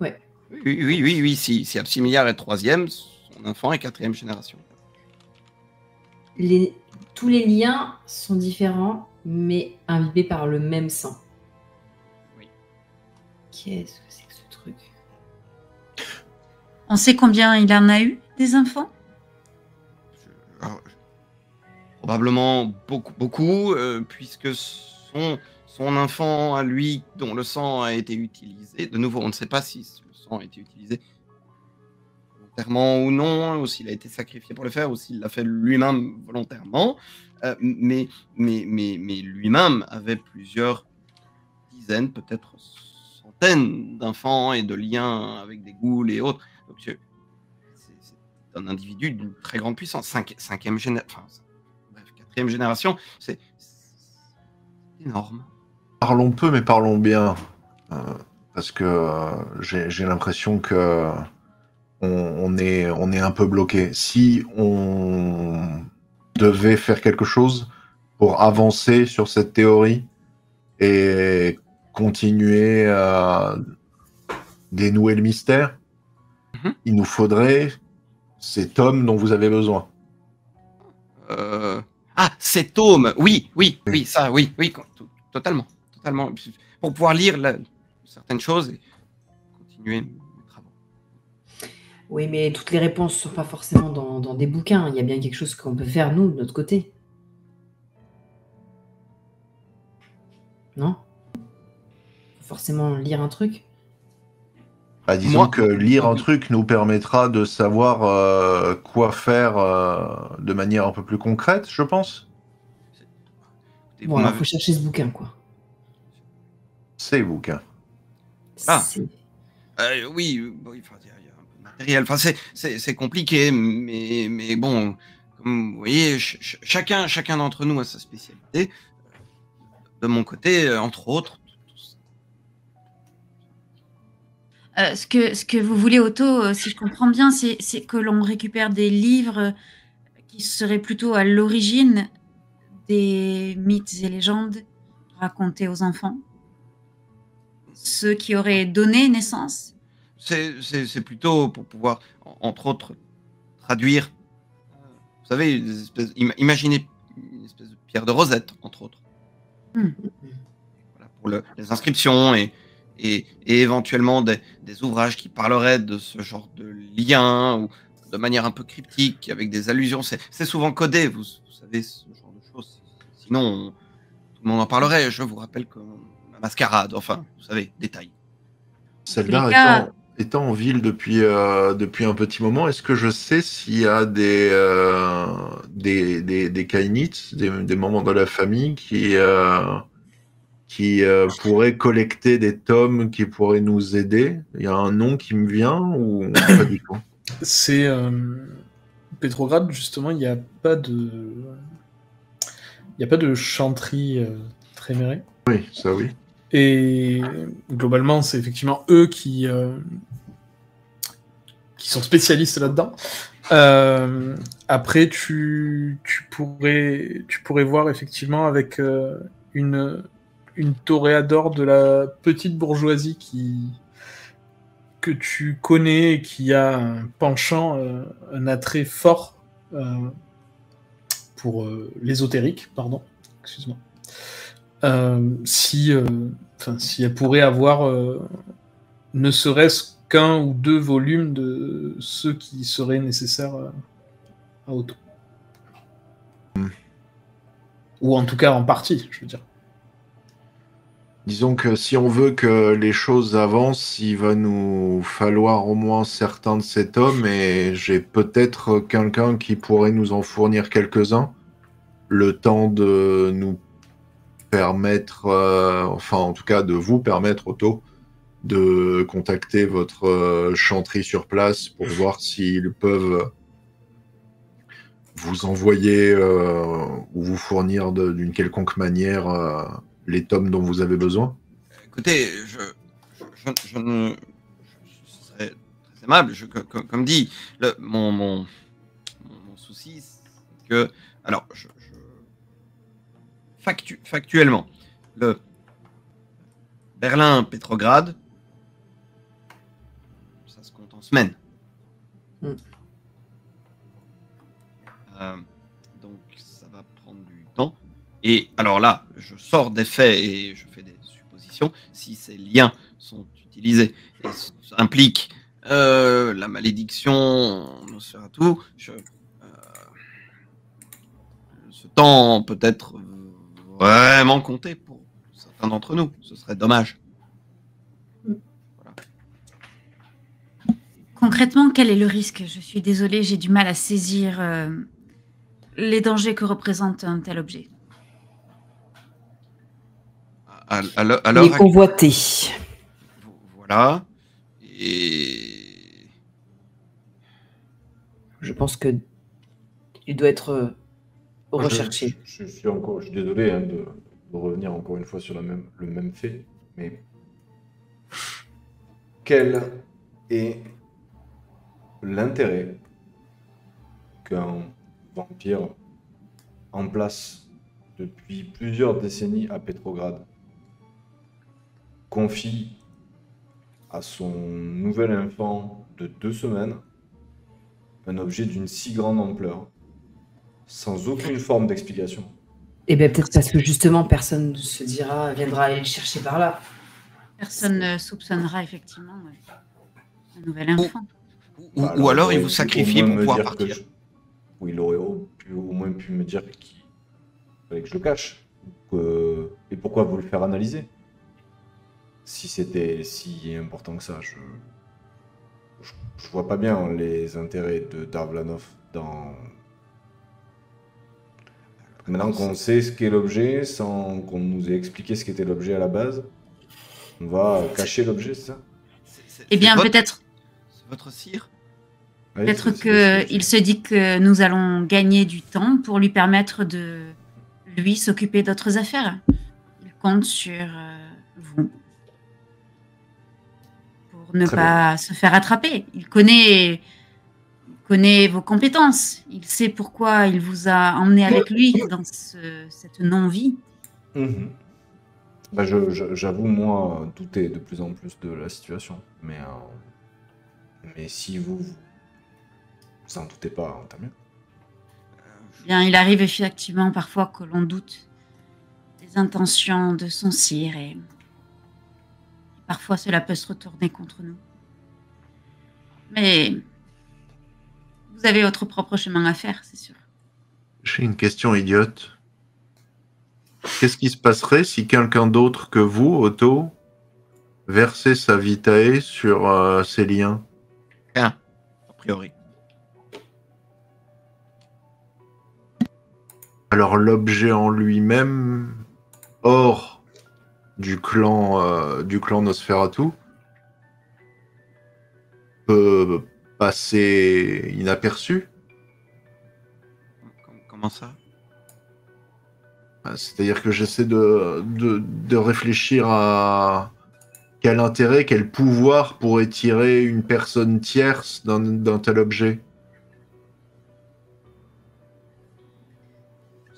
Ouais. Oui, si Absimiliard est 3e, son enfant est 4e génération. Tous les liens sont différents, mais imbibés par le même sang. Oui. Qu'est-ce que c'est que ce truc? On sait combien il en a eu, des enfants? Probablement beaucoup, puisque son enfant à lui, dont le sang a été utilisé, de nouveau, on ne sait pas si le sang a été utilisé volontairement ou non, ou s'il a été sacrifié pour le faire, ou s'il l'a fait lui-même volontairement, mais lui-même avait plusieurs dizaines, peut-être centaines d'enfants et de liens avec des ghouls et autres. Donc, c'est un individu d'une très grande puissance, 5e génération. Bref, 4e génération, c'est énorme. Parlons peu, mais parlons bien. Parce que j'ai l'impression que on est un peu bloqué. Si on devez faire quelque chose pour avancer sur cette théorie et continuer à dénouer le mystère, il nous faudrait ces tomes dont vous avez besoin. Ah, cet tome, oui, ça, oui, totalement. Pour pouvoir lire certaines choses et continuer mes travaux. Oui, mais toutes les réponses ne sont pas forcément dans des bouquins. Il y a bien quelque chose qu'on peut faire, nous, de notre côté. Non? Faut forcément lire un truc? Bah, disons que lire un truc nous permettra de savoir quoi faire de manière un peu plus concrète, je pense. Bon, alors, faut chercher ce bouquin, quoi. Ces bouquins. Ah. Oui, bon, il y a un peu de matériel. Enfin, c'est compliqué, mais bon, comme vous voyez, chacun d'entre nous a sa spécialité. De mon côté, entre autres. Ce que vous voulez, Otto, si je comprends bien, c'est que l'on récupère des livres qui seraient plutôt à l'origine des mythes et légendes racontés aux enfants, ceux qui auraient donné naissance. C'est plutôt pour pouvoir, entre autres, traduire. Vous savez, imaginez une espèce de pierre de Rosette, entre autres. Voilà, pour les inscriptions et éventuellement des ouvrages qui parleraient de ce genre de lien ou de manière un peu cryptique avec des allusions. C'est souvent codé, vous savez, ce genre de choses. Sinon, tout le monde en parlerait. Je vous rappelle que la mascarade, enfin, vous savez, détail. Selvar étant en ville depuis un petit moment, est-ce que je sais s'il y a des Kainites, des membres de la famille qui pourraient collecter des tomes qui pourraient nous aider? Il y a un nom qui me vient ou pas du tout? C'est Petrograd, justement, il n'y a pas de chanterie Tréméré. Oui, ça oui. Et globalement, c'est effectivement eux qui sont spécialistes là-dedans. Après, tu pourrais voir effectivement avec une toréador de la petite bourgeoisie que tu connais et qui a un penchant, un attrait fort pour l'ésotérique, pardon, excuse-moi. Si elle pourrait avoir ne serait-ce qu'un ou deux volumes de ceux qui seraient nécessaires à Otto. Ou en tout cas en partie, je veux dire. Disons que si on veut que les choses avancent, il va nous falloir au moins certains de ces tomes et j'ai peut-être quelqu'un qui pourrait nous en fournir quelques-uns, le temps de nous permettre, enfin en tout cas de vous permettre, Otto, de contacter votre chanterie sur place pour voir s'ils peuvent vous envoyer ou vous fournir d'une quelconque manière les tomes dont vous avez besoin. Écoutez, je serais très aimable. Comme dit, mon souci, c'est que, alors, factuellement, le Berlin-Pétrograd, ça se compte en semaines. Donc, ça va prendre du temps. Et alors là, je sors des faits et je fais des suppositions. Si ces liens sont utilisés et ça implique la malédiction, Nosferatu, ce temps peut être vraiment compté pour certains d'entre nous. Ce serait dommage. Voilà. Concrètement, quel est le risque? Je suis désolée, j'ai du mal à saisir les dangers que représente un tel objet. Les convoités. Voilà. Et je pense que il doit être recherché. Je suis désolé de revenir encore une fois sur le même fait, mais quel est l'intérêt qu'un vampire en place depuis plusieurs décennies à Petrograd confie à son nouvel enfant de 2 semaines un objet d'une si grande ampleur, sans aucune forme d'explication. Et bien peut-être parce que justement personne ne se dira, viendra aller le chercher par là. Personne ne soupçonnera effectivement un nouvel enfant. Ou alors il vous sacrifie pour pouvoir partir. Ou il aurait au moins pu me dire qu'il fallait que je le cache. Et pourquoi vous le faire analyser? Si c'était si important que ça, je vois pas bien les intérêts de Darvlanov dans... Maintenant qu'on sait ce qu'est l'objet, sans qu'on nous ait expliqué ce qu'était l'objet à la base, on va cacher l'objet, c'est ça? Eh bien, peut-être... C'est votre sire? Peut-être qu'il se dit que nous allons gagner du temps pour lui permettre de, lui, s'occuper d'autres affaires. Il compte sur vous pour ne pas se faire attraper. Il connaît vos compétences. Il sait pourquoi il vous a emmené avec lui dans cette non-vie. Bah, j'avoue, moi, douter de plus en plus de la situation. Mais si vous en doutez pas, tant mieux. Bien, il arrive effectivement parfois que l'on doute des intentions de son sire et parfois cela peut se retourner contre nous. Mais vous avez votre propre chemin à faire, c'est sûr. J'ai une question idiote. Qu'est-ce qui se passerait si quelqu'un d'autre que vous, Otto, versait sa vitae sur ces liens? Rien, a priori. Alors l'objet en lui-même, hors du clan Nosferatu, peut passer inaperçu? Comment ça? C'est-à-dire que j'essaie de réfléchir à quel intérêt, quel pouvoir pourrait tirer une personne tierce d'un tel objet.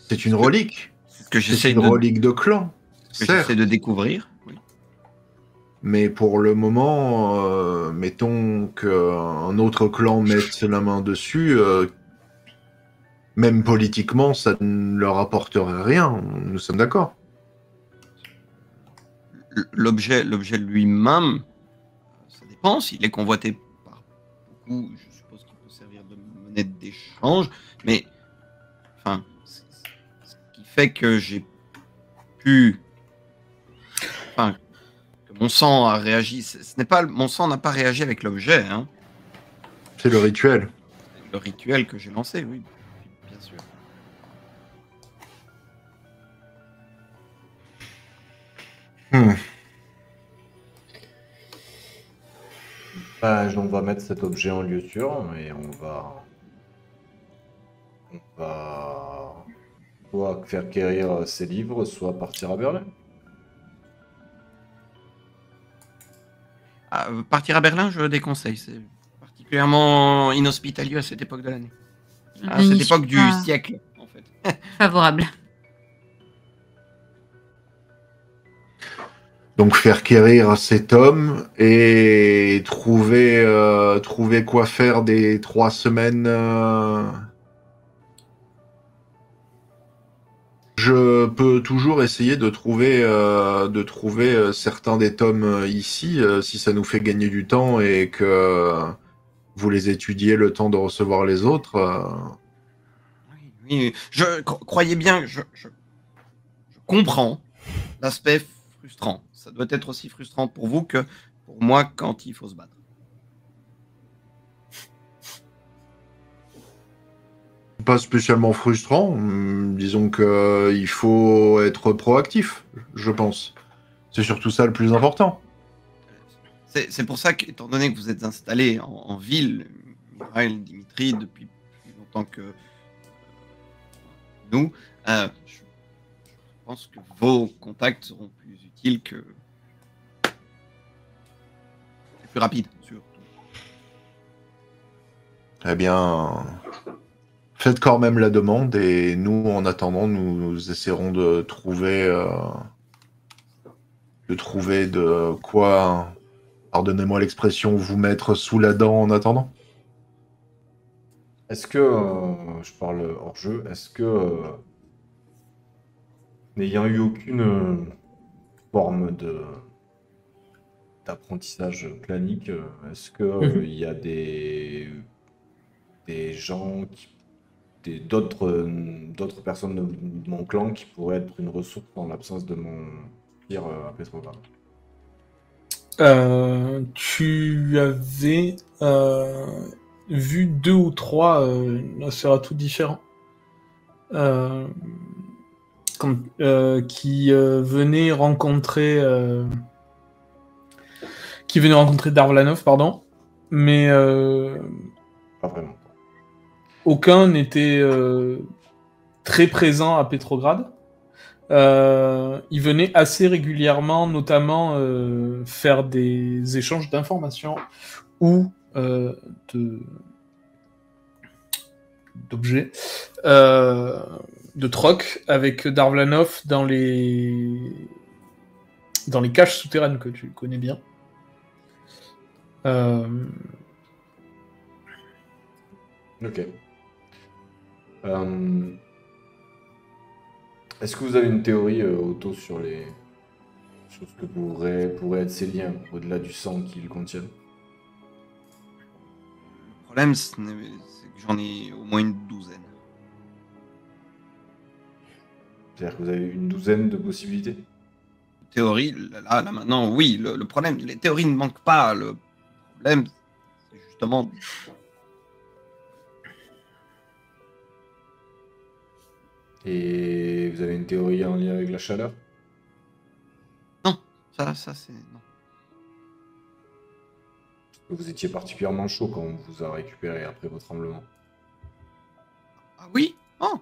C'est une relique. C'est une relique de clan. J'essaie de découvrir. Oui. Mais pour le moment, mettons qu'un autre clan mette la main dessus, même politiquement, ça ne leur apporterait rien. Nous sommes d'accord. L'objet lui-même, ça dépend. S'il est convoité par beaucoup, je suppose qu'il peut servir de monnaie d'échange. Mais, enfin, ce qui fait que j'ai pu... Enfin, que mon sang a réagi... Mon sang n'a pas réagi avec l'objet. Hein. C'est le rituel. Le rituel que j'ai lancé, oui. Bien sûr. On va mettre cet objet en lieu sûr et on va soit faire quérir ses livres, soit partir à Berlin. Partir à Berlin, je déconseille. C'est particulièrement inhospitalier à cette époque de l'année. À cette époque du siècle, en fait. Favorable. Donc faire quérir cet homme et trouver quoi faire des 3 semaines. Je peux toujours essayer de trouver certains des tomes ici, si ça nous fait gagner du temps et que vous les étudiez le temps de recevoir les autres. Oui, croyez bien, je comprends l'aspect frustrant. Ça doit être aussi frustrant pour vous que pour moi quand il faut se battre. Pas spécialement frustrant. Disons qu'il faut être proactif, je pense. C'est surtout ça le plus important. C'est pour ça qu'étant donné que vous êtes installé en ville, Mikhail, Dimitri, depuis plus longtemps que nous, je pense que vos contacts seront plus utiles que... plus rapides, surtout. Eh bien, faites quand même la demande et nous, en attendant, nous essaierons de trouver de quoi, pardonnez-moi l'expression, vous mettre sous la dent en attendant. Est-ce que, je parle hors jeu, est-ce que, n'ayant eu aucune forme d'apprentissage clanique, est-ce que il y a des gens d'autres personnes de mon clan qui pourraient être une ressource en l'absence de mon tir à Petrograd? Tu avais vu 2 ou 3 Nosferatu différents qui venaient rencontrer Darvlanov, pardon, mais Pas vraiment. aucun n'était très présent à Petrograd. Il venait assez régulièrement, notamment faire des échanges d'informations ou d'objets, de troc avec Darvlanov dans les caches souterraines que tu connais bien. Ok. Est-ce que vous avez une théorie, Otto, sur ce que pourraient être ces liens, au-delà du sang qu'ils contiennent? Le problème, c'est que j'en ai au moins une douzaine. C'est-à-dire que vous avez une douzaine de possibilités? Théorie, là maintenant, oui. Le problème, les théories ne manquent pas. Le problème, c'est justement... Et vous avez une théorie en lien avec la chaleur? Non, ça c'est... Non. Vous étiez particulièrement chaud quand on vous a récupéré après votre tremblement. Ah oui? Oh.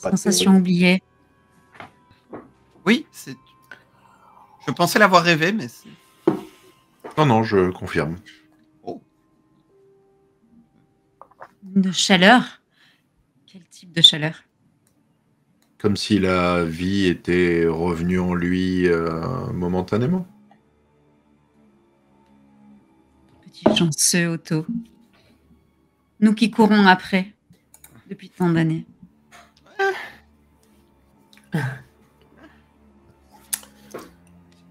Pas de Sensation théorie. oubliée. Oui, c'est... Je pensais l'avoir rêvé, mais c'est... Non, je confirme. De chaleur? Quel type de chaleur? Comme si la vie était revenue en lui momentanément. Petit chanceux, Otto. Nous qui courons après, depuis tant d'années.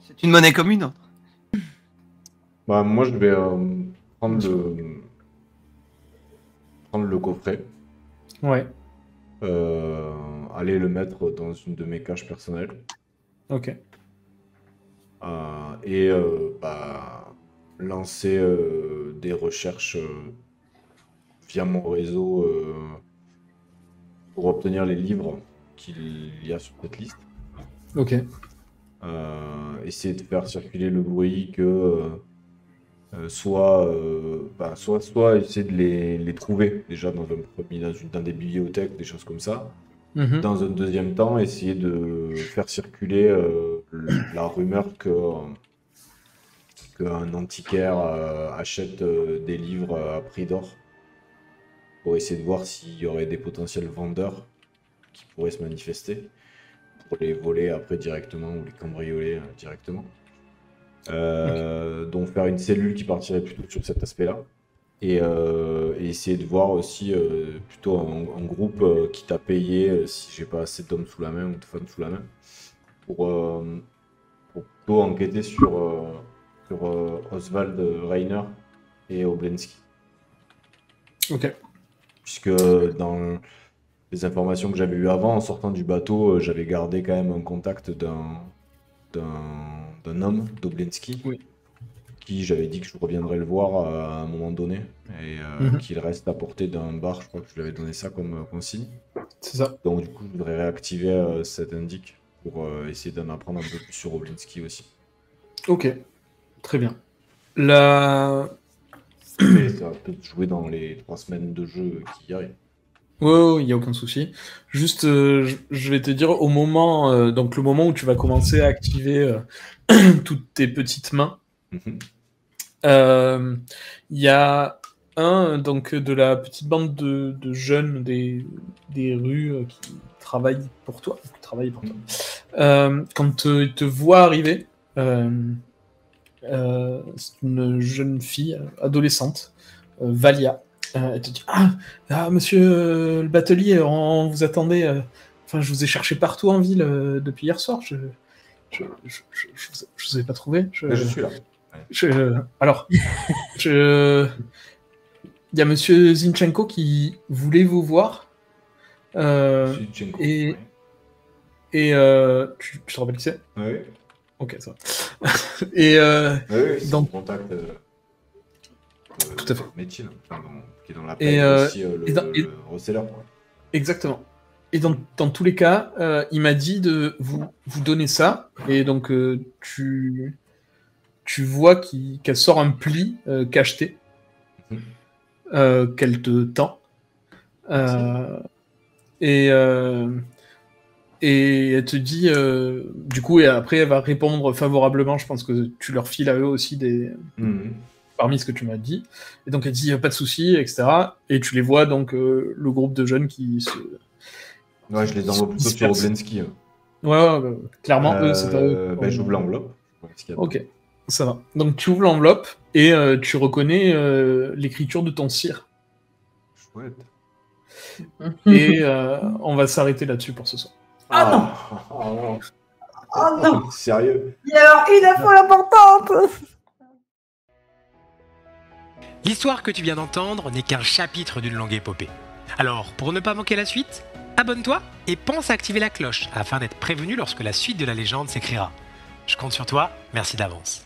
C'est une monnaie commune. Bah, moi, je vais prendre le coffret. Ouais. Aller le mettre dans une de mes caches personnelles. Ok. Et lancer des recherches via mon réseau pour obtenir les livres qu'il y a sur cette liste. Ok. Essayer de faire circuler le bruit que soit essayer de les trouver déjà dans des bibliothèques, des choses comme ça. Mhm. Dans un deuxième temps, essayer de faire circuler la rumeur qu'un antiquaire achète des livres à prix d'or pour essayer de voir s'il y aurait des potentiels vendeurs qui pourraient se manifester pour les voler après directement ou les cambrioler directement. Donc faire une cellule qui partirait plutôt sur cet aspect-là. Et essayer de voir aussi plutôt un groupe qui t'a payé si j'ai pas assez d'hommes sous la main ou de femmes sous la main pour plutôt enquêter sur Oswald Reiner et Oblensky. Ok. Puisque dans les informations que j'avais eues avant, en sortant du bateau, j'avais gardé quand même un contact d'un homme, d'Oblensky. Oui. Qui j'avais dit que je reviendrais le voir à un moment donné et qu'il reste à portée d'un bar. Je crois que je lui avais donné ça comme consigne. C'est ça. Donc du coup, je voudrais réactiver cet indique pour essayer d'en apprendre un peu plus sur Oblensky aussi. Ok. Très bien. Et ça va peut-être jouer dans les 3 semaines de jeu qui y arrivent. Ouais, il n'y a aucun souci. Juste, je vais te dire, au moment, donc le moment où tu vas commencer à activer toutes tes petites mains, il y a un donc de la petite bande de jeunes des rues qui travaillent pour toi. Quand il te voit arriver, c'est une jeune fille adolescente, Valia. Elle te dit monsieur le batelier, on vous attendait. Enfin, je vous ai cherché partout en ville depuis hier soir. Je vous ai pas trouvé. Je suis là. Alors, il y a monsieur Zinchenko qui voulait vous voir. Zinchenko, et tu te rappelles qui c'est? Oui. Ok, ça va. Et oui, c'est donc, en contact tout à fait. médecine, qui est dans la paix aussi le reseller. Exactement. Et dans tous les cas, il m'a dit de vous donner ça. Et donc, tu vois qu'elle sort un pli cacheté qu'elle te tend. Et elle te dit, du coup, et après, elle va répondre favorablement. Je pense que tu leur files à eux aussi parmi ce que tu m'as dit. Et donc, elle dit, pas de souci, etc. Et tu les vois, donc, le groupe de jeunes qui se... Ouais, je les envoie plutôt sur Oblensky. Ouais, clairement, eux, c'est pas eux. J'ouvre l'enveloppe. Ok, ça va. Donc, tu ouvres l'enveloppe et tu reconnais l'écriture de ton sire. Chouette. Et on va s'arrêter là-dessus pour ce soir. Oh non. Sérieux? Il y a alors une info importante. L'histoire que tu viens d'entendre n'est qu'un chapitre d'une longue épopée. Alors, pour ne pas manquer la suite, abonne-toi et pense à activer la cloche afin d'être prévenu lorsque la suite de la légende s'écrira. Je compte sur toi, merci d'avance.